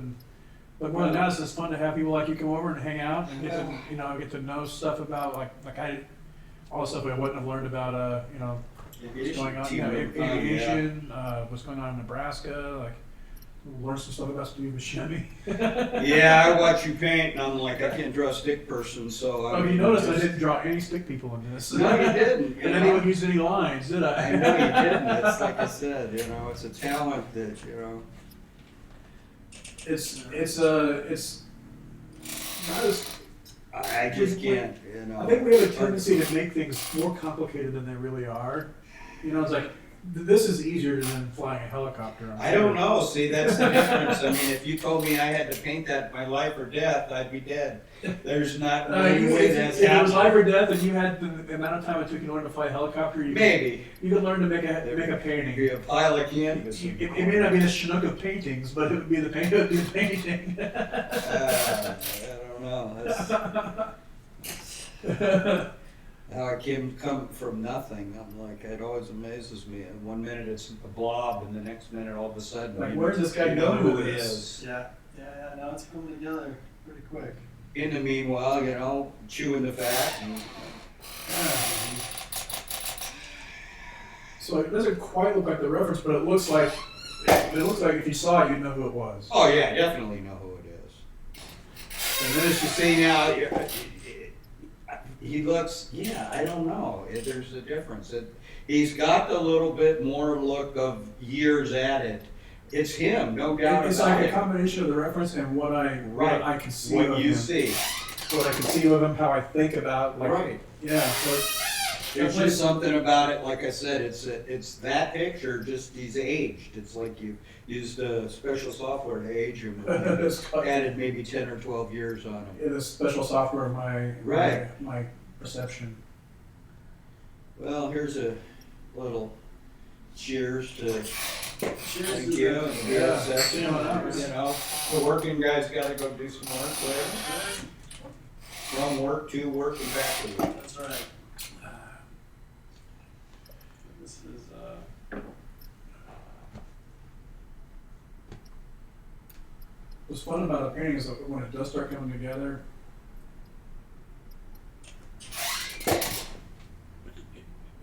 [SPEAKER 1] But more than that, it's just fun to have people like you come over and hang out and get to know stuff about like all the stuff I wouldn't have learned about what's going on,
[SPEAKER 2] Team
[SPEAKER 1] yeah,
[SPEAKER 2] River Fund,
[SPEAKER 1] aviation, what's going on in Nebraska, like, learn some stuff about Steve Buscemi.
[SPEAKER 2] Yeah, I watch you paint, and I'm like, I can't draw a stick person, so.
[SPEAKER 1] Oh, you noticed I didn't draw any stick people in this.
[SPEAKER 2] No, you didn't.
[SPEAKER 1] I didn't even use any lines, did I?
[SPEAKER 2] I know you didn't. It's like I said, it's a talent that,
[SPEAKER 1] It's not as,
[SPEAKER 2] I just can't,
[SPEAKER 1] I think we have a tendency to make things more complicated than they really are. It's like, this is easier than flying a helicopter.
[SPEAKER 2] I don't know. See, that's the difference. I mean, if you told me I had to paint that by life or death, I'd be dead. There's not any way that's
[SPEAKER 1] if it was
[SPEAKER 2] happening.
[SPEAKER 1] life or death, and you had the amount of time it took you to learn to fly a helicopter,
[SPEAKER 2] Maybe.
[SPEAKER 1] You could learn to make a painting.
[SPEAKER 2] Be a pile of canvas.
[SPEAKER 1] It may not be the Chinook of paintings, but it would be the painting.
[SPEAKER 2] I don't know. That's how I come from nothing. I'm like, it always amazes me. And 1 minute it's a blob, and the next minute all of a sudden,
[SPEAKER 1] Like, where's this guy
[SPEAKER 2] you know
[SPEAKER 1] going
[SPEAKER 2] who
[SPEAKER 1] with
[SPEAKER 2] it
[SPEAKER 1] this?
[SPEAKER 2] is.
[SPEAKER 3] Yeah, now it's coming together pretty quick.
[SPEAKER 2] In the meanwhile, chewing the fat. And,
[SPEAKER 1] So it doesn't quite look like the reference, but it looks like if you saw it, you'd know who it was.
[SPEAKER 2] oh yeah, definitely know who it is. And then as you see now, he looks, I don't know. There's a difference. He's got the little bit more look of years at it. It's him, no doubt
[SPEAKER 1] It's
[SPEAKER 2] about
[SPEAKER 1] like
[SPEAKER 2] it.
[SPEAKER 1] a combination of the reference and what I can see
[SPEAKER 2] What
[SPEAKER 1] of
[SPEAKER 2] you
[SPEAKER 1] him.
[SPEAKER 2] see.
[SPEAKER 1] What I can see of him, how I think about, like,
[SPEAKER 2] Right.
[SPEAKER 1] yeah. So
[SPEAKER 2] There's just something about it, like I said, it's that picture, just he's aged. It's like you used special software to age him. Added maybe 10 or 12 years on him.
[SPEAKER 1] it is special software of my perception.
[SPEAKER 2] Well, here's a little cheers to thank
[SPEAKER 3] to
[SPEAKER 2] you
[SPEAKER 3] the-
[SPEAKER 2] and
[SPEAKER 1] yeah.
[SPEAKER 2] the session.
[SPEAKER 1] Yeah.
[SPEAKER 2] The working guy's gotta go do some work there. From work to work and back to work.
[SPEAKER 3] That's right. This is,
[SPEAKER 1] What's fun about a painting is that when it does start coming together,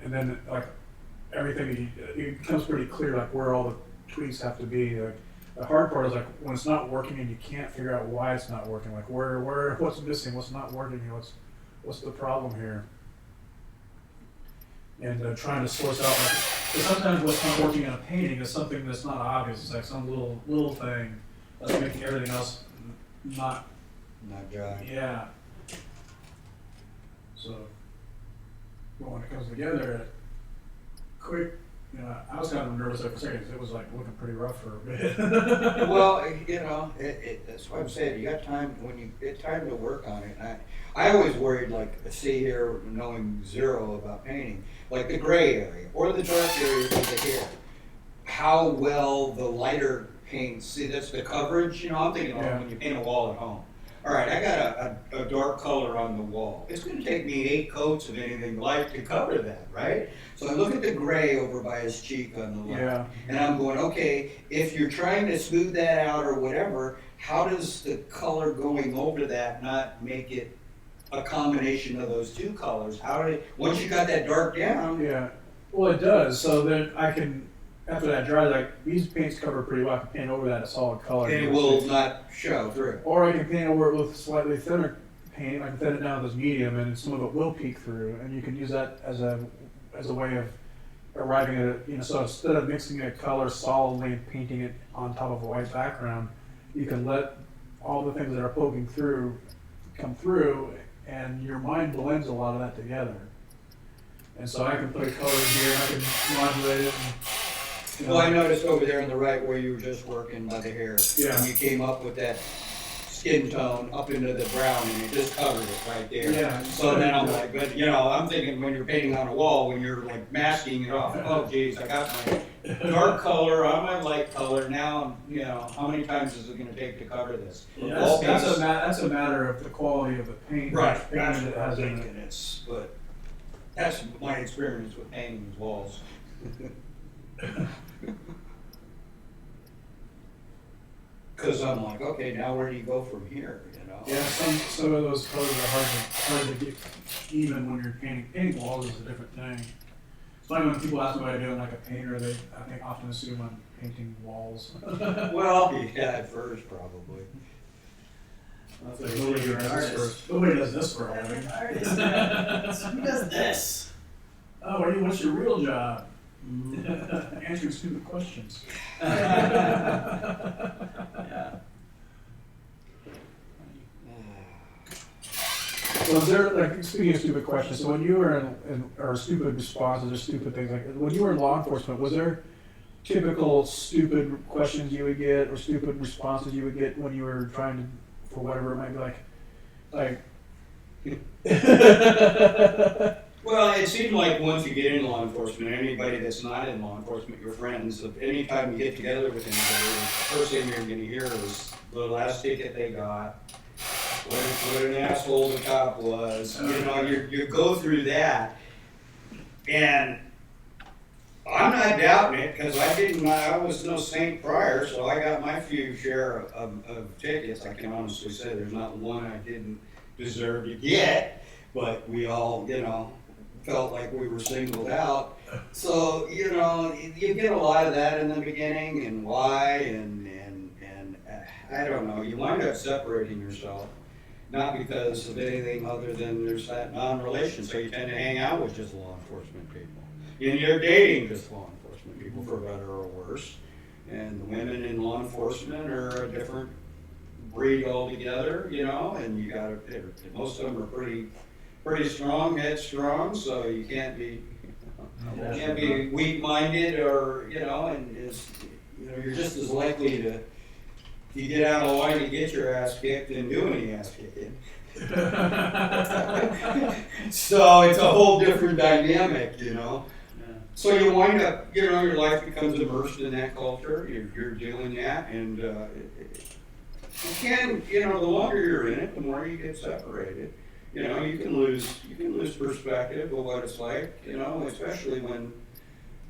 [SPEAKER 1] and then like everything, it becomes pretty clear like where all the tweaks have to be. Like the hard part is like when it's not working and you can't figure out why it's not working. Like what's missing, what's not working, what's the problem here, and trying to source out like. Because sometimes what's not working in a painting is something that's not obvious. It's like some little thing that's making everything else not.
[SPEAKER 2] Not John.
[SPEAKER 1] Yeah. So, but when it comes together, quick, I was kind of nervous there for a second 'cause it was like looking pretty rough for a bit.
[SPEAKER 2] Well, that's why I'm saying you got time when you get time to work on it. And I always worried like see here knowing zero about painting, like the gray area or the dark area of the hair. How well the lighter paint, see that's the coverage, I'm thinking when you paint a wall at home. All right, I got a dark color on the wall. It's gonna take me 8 coats of anything light to cover that, right? So I look at the gray over by his cheek on the left.
[SPEAKER 1] Yeah.
[SPEAKER 2] And I'm going, okay, if you're trying to smooth that out or whatever, how does the color going over that not make it a combination of those 2 colors? Once you got that dark down,
[SPEAKER 1] Yeah. Well, it does. So then I can, after that dries, like these paints cover pretty well. I can paint over that a solid color.
[SPEAKER 2] it will not show through.
[SPEAKER 1] Or I can paint over it with slightly thinner paint. I can thin it down with medium, and some of it will peek through. And you can use that as a way of arriving at it. So instead of mixing a color solidly and painting it on top of a white background, you can let all the things that are poking through come through, and your mind blends a lot of that together. And so I can put a color in here, and I can modulate it. And,
[SPEAKER 2] Well, I noticed over there on the right where you were just working by the hair.
[SPEAKER 1] Yeah.
[SPEAKER 2] And you came up with that skin tone up into the brown and you just covered it right there.
[SPEAKER 1] Yeah.
[SPEAKER 2] So then I'm like, but I'm thinking when you're painting on a wall, when you're like masking it off, oh geez, I got my dark color on my light color. Now, how many times is it gonna take to cover this?
[SPEAKER 1] Yeah, that's a matter of the quality of the paint.
[SPEAKER 2] Right,
[SPEAKER 1] Paint
[SPEAKER 2] that's
[SPEAKER 1] that
[SPEAKER 2] what
[SPEAKER 1] it
[SPEAKER 2] I'm
[SPEAKER 1] has in it.
[SPEAKER 2] thinking, but that's my experience with painting walls. Because I'm like, okay, now where do you go from here,
[SPEAKER 1] Yeah, some of those colors are hard to get even when you're painting. Painting walls is a different thing. funny when people ask me what I do, I'm like a painter, they, I think often assume I'm painting walls.
[SPEAKER 2] Well, yeah, at first probably.
[SPEAKER 1] It's like, nobody does this for a living.
[SPEAKER 3] Artist, who does this?
[SPEAKER 1] Oh, what's your real job? Answering stupid questions.
[SPEAKER 3] Yeah.
[SPEAKER 1] So is there, like, speaking of stupid questions, so when you were or stupid responses or stupid things, like, when you were in law enforcement, was there typical stupid questions you would get or stupid responses you would get when you were trying to, for whatever it might be,
[SPEAKER 2] Well, it seemed like once you get in law enforcement, anybody that's not in law enforcement, your friends, if anytime you get together with anybody, the first thing you're gonna hear is the last ticket they got, what an asshole the cop was, you know, you go through that. And I'm not doubting it, because I was no saint prior, so I got my few share of tickets. I can honestly say there's not one I didn't deserve to get, but we all, you know, felt like we were singled out. So, you know, you get a lot of that in the beginning, and why, and I don't know, you wind up separating yourself, not because of anything other than there's that non-relation, so you tend to hang out with just law enforcement people. And you're dating just law enforcement people, for better or worse. And the women in law enforcement are a different breed altogether, you know, and you gotta, most of them are pretty strong, headstrong, so you can't be weak-minded, or, you know, and it's, you know, you're just as likely to, you get out of line to get your ass kicked than do any ass kicking. So it's a whole different dynamic, you know. So you wind up, you know, your life becomes immersed in that culture. You're doing that, and you can, you know, the longer you're in it, the more you get separated. You know, you can lose perspective of what it's like. You know, especially when,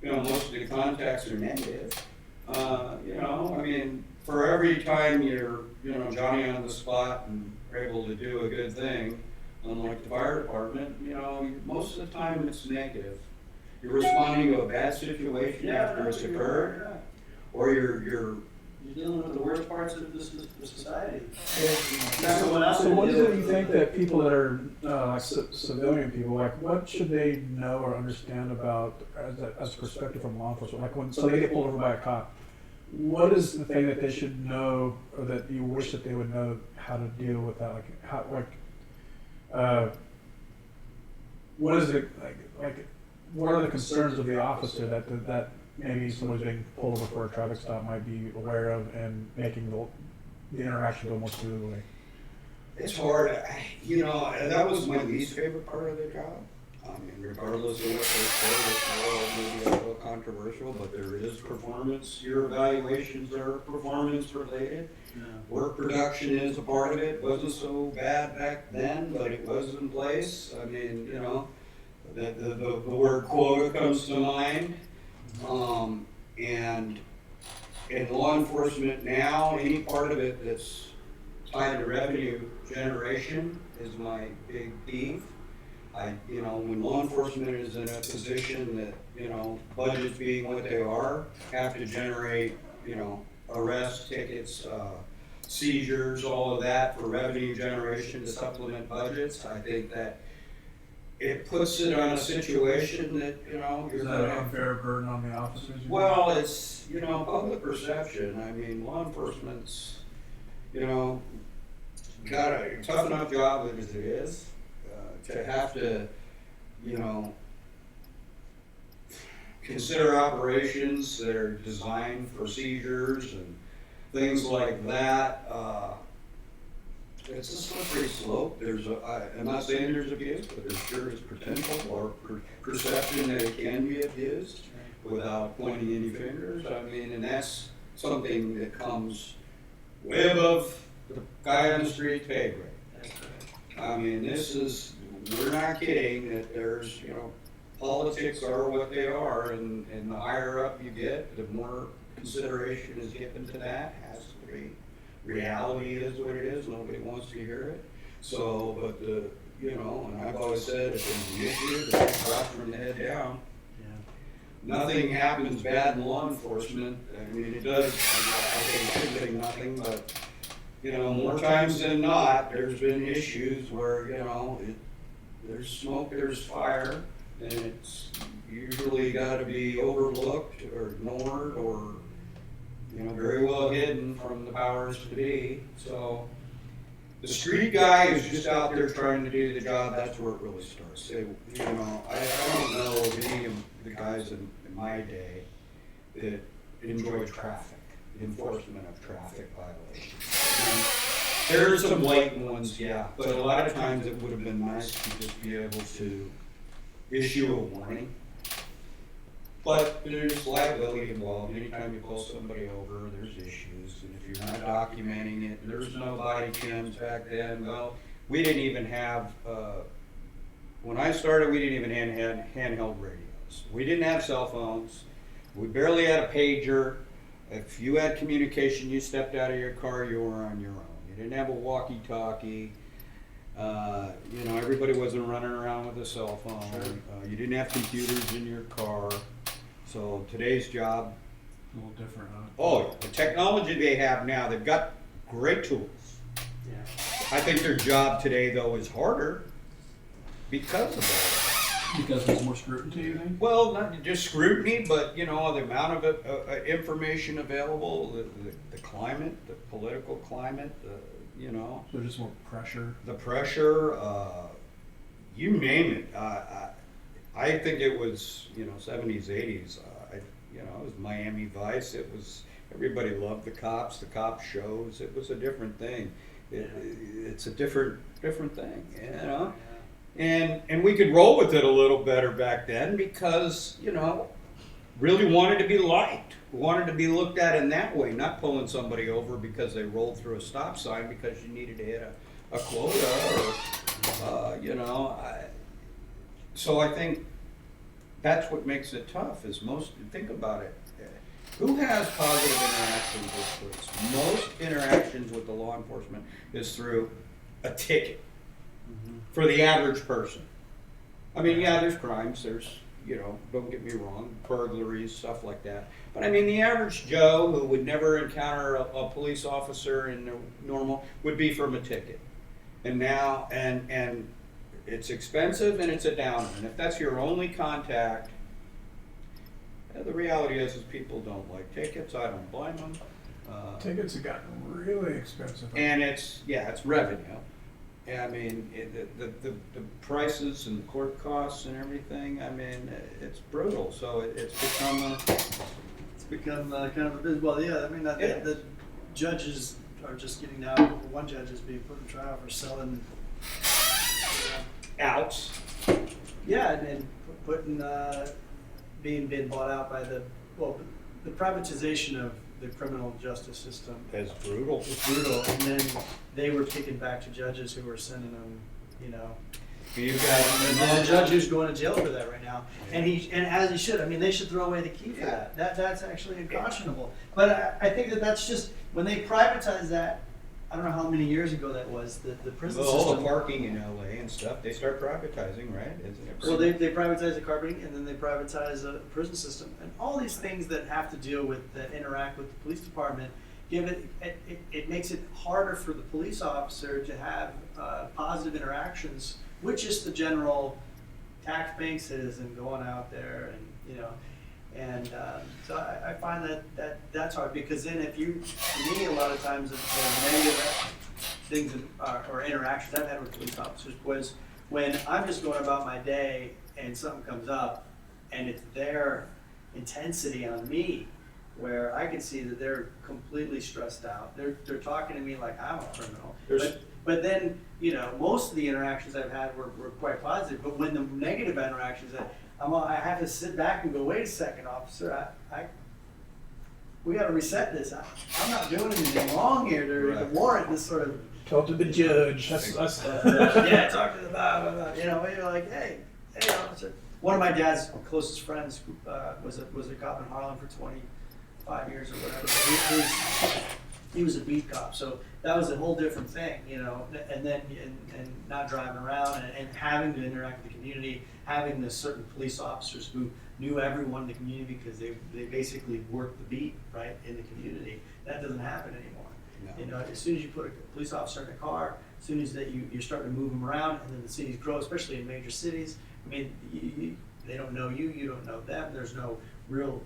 [SPEAKER 2] you know, most of the contacts are negative. You know, I mean, for every time you're, you know, Johnny on the spot and are able to do a good thing, unlike the fire department, you know, most of the time it's negative. You're responding to a bad situation after it's occurred, or you're
[SPEAKER 3] dealing with the worst parts of the society.
[SPEAKER 1] So what is it you think that people that are like civilian people, like, what should they know or understand about as a perspective from law enforcement? Like, when so they get pulled over by a cop, what is the thing that they should know, or that you wish that they would know how to deal with that? Like, how, what is it like? What are the concerns of the officer that maybe somebody's being pulled over for a traffic stop might be aware of, and making the interaction go more smoothly?
[SPEAKER 2] It's hard, you know, that was my least favorite part of the job. I mean, regardless of what they say, it's maybe a little controversial, but there is performance. Your evaluations are performance related.
[SPEAKER 3] Yeah.
[SPEAKER 2] Work production is a part of it. Wasn't so bad back then, but it was in place. I mean, you know, the word quota comes to mind. And in law enforcement now, any part of it that's tied to revenue generation is my big beef. You know, when law enforcement is in a position that, you know, budgets being what they are, have to generate, you know, arrests, tickets, seizures, all of that for revenue generation to supplement budgets, I think that it puts it on a situation that, you know,
[SPEAKER 1] Is that an unfair burden on the officers?
[SPEAKER 2] well, it's, you know, public perception. I mean, law enforcement's, you know, got a tough enough job as it is, to have to, you know, consider operations that are designed for seizures and things like that. It's a slippery slope. I'm not saying there's abuse, but there sure is potential or perception that it can be abused without pointing any fingers. I mean, and that's something that comes way above the guy on the street pay grade. I mean, we're not kidding that there's, you know, politics are what they are, and the higher up you get, the more consideration is given to that. Has to be. Reality is what it is. Nobody wants to hear it. So, but you know, and I've always said if there's an issue, the head drops from the head down.
[SPEAKER 3] Yeah.
[SPEAKER 2] nothing happens bad in law enforcement. I mean, it does, I think, should say nothing, but, you know, more times than not, there's been issues where, you know, there's smoke, there's fire, and it's usually gotta be overlooked or ignored or, you know, very well hidden from the powers to be. So the street guy is just out there trying to do the job. That's where it really starts. You know, I don't know of any of the guys in my day that enjoy traffic, enforcement of traffic violations. And there are some blatant ones, yeah, but a lot of times it would have been nice to just be able to issue a warning. But there's liability involved. Anytime you pull somebody over, there's issues. And if you're not documenting it, there's no body cams back then. Well, we didn't even have, when I started, we didn't even have handheld radios. We didn't have cell phones. We barely had a pager. If you had communication, you stepped out of your car, you were on your own. You didn't have a walkie-talkie. You know, everybody wasn't running around with a cell phone.
[SPEAKER 1] Sure.
[SPEAKER 2] You didn't have computers in your car. So today's job,
[SPEAKER 1] A little different, huh?
[SPEAKER 2] oh, the technology they have now, they've got great tools.
[SPEAKER 3] Yeah.
[SPEAKER 2] I think their job today, though, is harder because of that.
[SPEAKER 1] Because there's more scrutiny, you think?
[SPEAKER 2] Well, not just scrutiny, but, you know, the amount of information available, the climate, the political climate, you know.
[SPEAKER 1] So there's just more pressure.
[SPEAKER 2] The pressure, you name it. I think it was, you know, 70s, 80s. You know, it was Miami Vice. It was, everybody loved the cop shows. It was a different thing. It's a different thing, you know. And we could roll with it a little better back then because, you know, really wanted to be liked, wanted to be looked at in that way, not pulling somebody over because they rolled through a stop sign because you needed to hit a quota or, you know. So I think that's what makes it tough is think about it. Who has positive interactions with police? Most interactions with the law enforcement is through a ticket. For the average person. I mean, yeah, there's crimes, there's, you know, don't get me wrong, burglaries, stuff like that. But I mean, the average Joe who would never encounter a police officer in the normal would be from a ticket. And now, and it's expensive and it's a downer. And if that's your only contact, the reality is people don't like tickets. I don't blame them.
[SPEAKER 1] Tickets have gotten really expensive.
[SPEAKER 2] And it's revenue. I mean, the prices and the court costs and everything, I mean, it's brutal. So it's become
[SPEAKER 3] kind of a business. Well, yeah, I mean, the judges are just getting now, one judge is being put in trial for selling
[SPEAKER 2] outs.
[SPEAKER 3] Yeah, and putting, being bought out by the privatization of the criminal justice system.
[SPEAKER 2] That's brutal.
[SPEAKER 3] It's brutal, and then they were kicking back to judges who were sending them, you know.
[SPEAKER 2] You've got
[SPEAKER 3] And the judge who's going to jail for that right now, and as he should. I mean, they should throw away the key for that. That's actually unconscionable. But I think that's just when they privatize that. I don't know how many years ago that was. The prison system.
[SPEAKER 2] All the parking in LA and stuff, they start privatizing, right? Isn't it?
[SPEAKER 3] Well, they privatize the carpeting, and then they privatize the prison system, and all these things that have to deal with that interact with the police department. It makes it harder for the police officer to have positive interactions with just the general tax-paying citizen going out there, and you know, and so I find that's hard because then if you, to me, a lot of times the negative things or interactions I've had with police officers was when I'm just going about my day and something comes up and it's their intensity on me where I can see that they're completely stressed out. They're talking to me like I'm a criminal. But then, you know, most of the interactions I've had were quite positive. But when the negative interactions, I have to sit back and go, wait a second, officer, we got to reset this. I'm not doing anything wrong here to warrant this sort of.
[SPEAKER 1] Talk to the judge. That's
[SPEAKER 3] Yeah, talk to the blah, blah, blah. You know, you're like, hey, officer. One of my dad's closest friends was a cop in Harlem for 25 years or whatever. he was a beat cop, so that was a whole different thing, you know, and then, and not driving around and having to interact with the community, having the certain police officers who knew everyone in the community because they basically worked the beat, right, in the community. That doesn't happen anymore.
[SPEAKER 2] No.
[SPEAKER 3] You know, as soon as you put a police officer in a car, as soon as that you're starting to move them around, and then the cities grow, especially in major cities. I mean, they don't know you, you don't know them. There's no real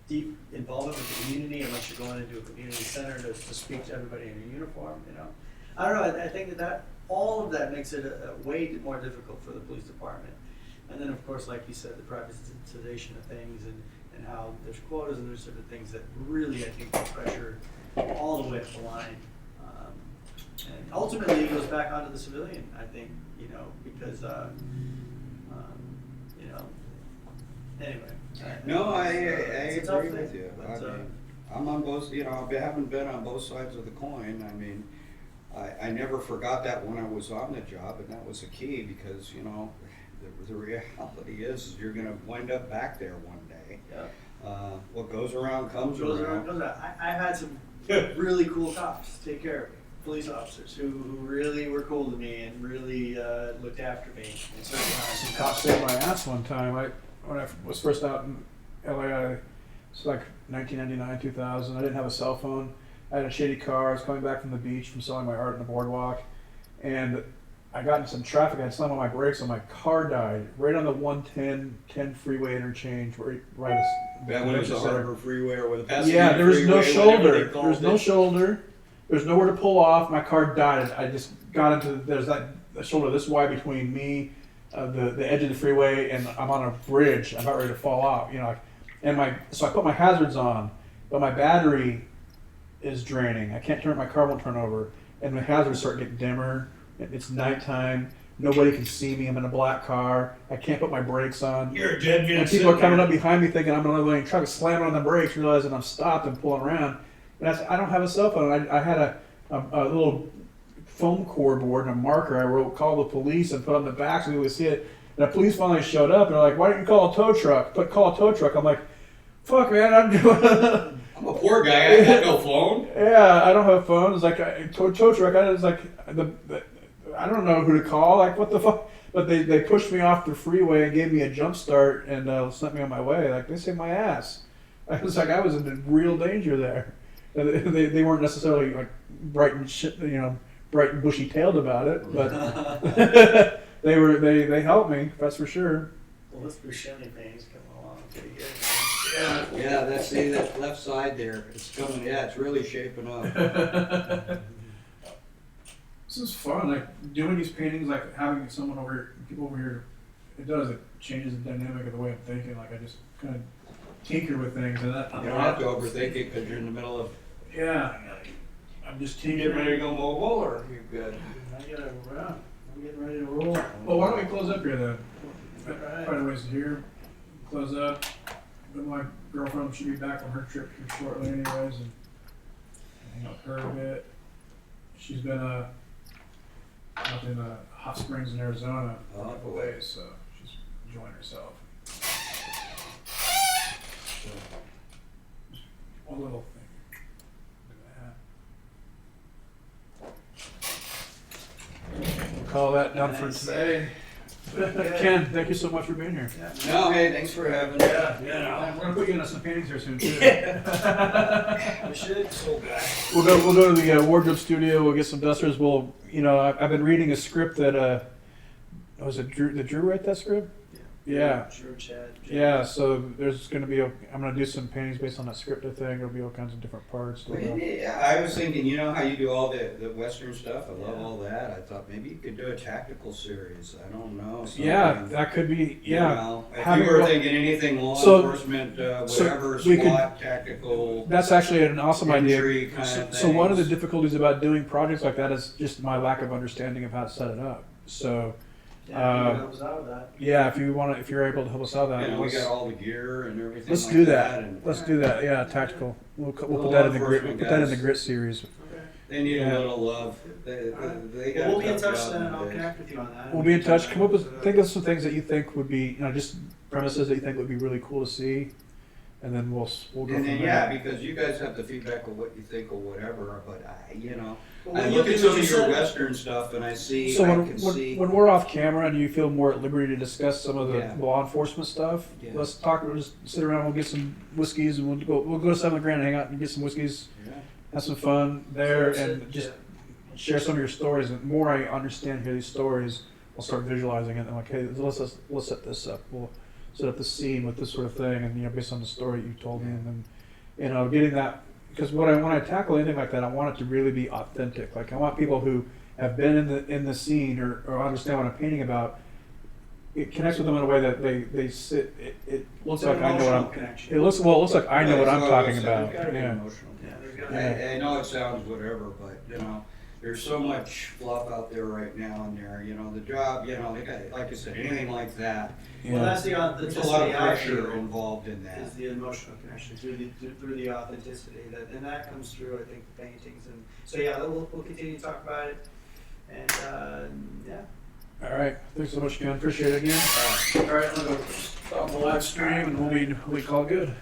[SPEAKER 3] deep involvement with the community unless you're going into a community center to speak to everybody in a uniform. You know, I don't know. I think that all of that makes it a way more difficult for the police department. And then, of course, like you said, the privatization of things and how there's quotas and there's certain things that really, I think, put pressure all the way up the line. And ultimately, it goes back onto the civilian, I think, you know, because, you know, anyway.
[SPEAKER 2] No, I
[SPEAKER 3] it's a tough
[SPEAKER 2] agree with
[SPEAKER 3] thing,
[SPEAKER 2] you.
[SPEAKER 3] but,
[SPEAKER 2] I mean, I'm on both, you know, I haven't been on both sides of the coin. I mean, I never forgot that when I was on the job, and that was a key because, you know, the reality is you're going to wind up back there one day.
[SPEAKER 3] Yeah.
[SPEAKER 2] What goes around comes around.
[SPEAKER 3] I've had some really cool cops take care of me, police officers who really were cool to me and really looked after me.
[SPEAKER 1] Some cop saved my ass one time. When I was first out in LA, it's like 1999, 2000. I didn't have a cell phone. I had a shitty car. I was coming back from the beach from selling my art on the boardwalk, and I got into some traffic. I had slammed on my brakes, and my car died right on the 110 freeway interchange. Right.
[SPEAKER 2] That when it was a harbor freeway or with a passenger
[SPEAKER 1] yeah, there was no
[SPEAKER 2] freeway,
[SPEAKER 1] shoulder. There was no shoulder. There's nowhere to pull off. My car died. I just got into there's that shoulder this wide between me, the edge of the freeway, and I'm on a bridge. I'm about ready to fall off. You know, so I put my hazards on, but my battery is draining. I can't turn. My car won't turn over, and the hazards start getting dimmer. It's nighttime. Nobody can see me. I'm in a black car. I can't put my brakes on.
[SPEAKER 2] You're a dead man.
[SPEAKER 1] And people are coming up behind me thinking I'm another lane truck, slamming on the brakes, realizing I'm stopped and pulling around. And I don't have a cell phone. I had a little foam core board and a marker. I wrote, call the police, and put on the back so we would see it. And the police finally showed up, and they're like, why don't you call a tow truck? Call a tow truck. I'm like, fuck, man, I'm doing
[SPEAKER 2] I'm a poor guy. I got no phone.
[SPEAKER 1] Yeah, I don't have a phone. It's like, tow truck. I was like, I don't know who to call. Like, what the fuck? But they pushed me off the freeway and gave me a jump start and sent me on my way. Like, they saved my ass. I was like, I was in real danger there. And they weren't necessarily like bright and bushy tailed about it, but they helped me. That's for sure.
[SPEAKER 3] Well, this Buscemi thing's coming along pretty good, man.
[SPEAKER 2] Yeah, that's that left side there. It's coming. Yeah, it's really shaping up.
[SPEAKER 1] This is fun, like doing these paintings, like having people over here, it changes the dynamic of the way I'm thinking. Like I just kind of tinker with things, and that
[SPEAKER 2] You don't have to overthink it because you're in the middle of.
[SPEAKER 1] Yeah, I'm just
[SPEAKER 2] You
[SPEAKER 1] tinkering.
[SPEAKER 2] get ready to go mobile, or you're good?
[SPEAKER 3] I'm getting ready to roll.
[SPEAKER 1] Well, why don't we close up here then?
[SPEAKER 3] Alright.
[SPEAKER 1] Find a ways to here, close up. But my girlfriend should be back on her trip here shortly, anyways, and hang out with her a bit. She's been out in Hot Springs in Arizona for a couple days, so she's enjoying herself. So, just one little thing. We'll call that done for today. Ken, thank you so much for being here.
[SPEAKER 2] No, hey, thanks for having me.
[SPEAKER 1] Yeah, we're gonna put you in some paintings here soon too.
[SPEAKER 3] We should.
[SPEAKER 2] So bad.
[SPEAKER 1] We'll go to the wardrobe studio. We'll get some dusters. I've been reading a script that was it Drew? Did Drew write that script? Yeah.
[SPEAKER 3] Sure, Chad.
[SPEAKER 1] Yeah. So there's gonna be I'm gonna do some paintings based on that script. I think there'll be all kinds of different parts.
[SPEAKER 2] Yeah, I was thinking, you know how you do all the Western stuff? I love all that. I thought maybe you could do a tactical series. I don't know.
[SPEAKER 1] Yeah, that could be. Yeah.
[SPEAKER 2] You know, if you were thinking anything law enforcement, whatever, SWAT, tactical.
[SPEAKER 1] That's actually an awesome idea.
[SPEAKER 2] Kind of
[SPEAKER 1] So one of the
[SPEAKER 2] things.
[SPEAKER 1] difficulties about doing projects like that is just my lack of understanding of how to set it up. So.
[SPEAKER 3] Yeah, help us out with that.
[SPEAKER 1] Yeah, if you're able to help us out with that.
[SPEAKER 2] You know, we got all the gear and everything.
[SPEAKER 1] Let's
[SPEAKER 2] like
[SPEAKER 1] do that.
[SPEAKER 2] and
[SPEAKER 1] Let's do that. Yeah, tactical. We'll
[SPEAKER 2] The
[SPEAKER 1] put that in the
[SPEAKER 2] law
[SPEAKER 1] grit. We'll
[SPEAKER 2] enforcement
[SPEAKER 1] put that in the
[SPEAKER 2] guys.
[SPEAKER 1] grit series.
[SPEAKER 2] They need
[SPEAKER 1] Yeah.
[SPEAKER 2] a little love. They got
[SPEAKER 3] We'll be in
[SPEAKER 2] a tough
[SPEAKER 3] touch
[SPEAKER 2] job
[SPEAKER 3] then, and I'll
[SPEAKER 2] nowadays.
[SPEAKER 3] connect with you on that.
[SPEAKER 1] We'll be in touch. Come up with think of some things that you think would be, just premises that you think would be really cool to see. and then we'll go
[SPEAKER 2] And
[SPEAKER 1] from
[SPEAKER 2] then,
[SPEAKER 1] there.
[SPEAKER 2] yeah, because you guys have the feedback of what you think or whatever, but
[SPEAKER 3] Well,
[SPEAKER 2] I
[SPEAKER 3] when
[SPEAKER 2] look
[SPEAKER 3] you
[SPEAKER 2] at
[SPEAKER 3] do
[SPEAKER 2] some
[SPEAKER 3] what
[SPEAKER 2] of
[SPEAKER 3] you
[SPEAKER 2] your
[SPEAKER 3] said-
[SPEAKER 2] Western stuff and I see,
[SPEAKER 1] So
[SPEAKER 2] I
[SPEAKER 1] when,
[SPEAKER 2] can
[SPEAKER 1] when,
[SPEAKER 2] see.
[SPEAKER 1] when we're off camera and you feel more at liberty to discuss some of the
[SPEAKER 2] Yeah.
[SPEAKER 1] law enforcement stuff,
[SPEAKER 2] Yeah.
[SPEAKER 1] let's talk. We'll just sit around. We'll get some whiskeys and we'll go to 7 Grand and hang out and get some whiskeys,
[SPEAKER 2] Yeah.
[SPEAKER 1] have some fun there,
[SPEAKER 3] So,
[SPEAKER 1] and just
[SPEAKER 3] yeah.
[SPEAKER 1] share some of your stories. And the more I understand, hear these stories, I'll start visualizing it. I'm like, hey, let's set this up. We'll set up the scene with this sort of thing, and based on the story you told me, and then getting that. Because when I tackle anything like that, I want it to really be authentic. Like I want people who have been in the scene or understand what I'm painting about. It connects with them in a way that they sit. It looks like I know what I'm.
[SPEAKER 3] connection.
[SPEAKER 1] It looks like I know what I'm
[SPEAKER 2] That's
[SPEAKER 1] talking
[SPEAKER 2] I said.
[SPEAKER 1] about.
[SPEAKER 2] It's gotta be
[SPEAKER 1] Yeah.
[SPEAKER 2] emotional.
[SPEAKER 3] Yeah, there's got to be.
[SPEAKER 2] I know it sounds whatever, but there's so much fluff out there right now in there. The job, they got, like I said, anything like that.
[SPEAKER 3] Well, that's the
[SPEAKER 2] There's
[SPEAKER 3] authenticity.
[SPEAKER 2] a lot of
[SPEAKER 3] I
[SPEAKER 2] pressure
[SPEAKER 3] feel,
[SPEAKER 2] involved in that.
[SPEAKER 3] is the emotional connection through the authenticity and that comes through. I think the paintings and so yeah, we'll continue to talk about it and yeah.
[SPEAKER 1] All right. Thanks so much, Ken. Appreciate it again. All right. I'm gonna go stop the live stream and we'll call it good.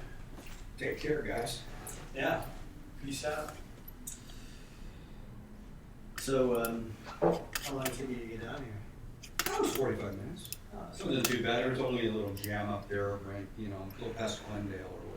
[SPEAKER 2] Take care, guys.
[SPEAKER 3] Yeah. Peace out. So how long did it take you to get down here?
[SPEAKER 2] That was 45 minutes.
[SPEAKER 3] Oh, that's
[SPEAKER 2] It wasn't too bad. There was only a little jam up there, right? A little past Glendale or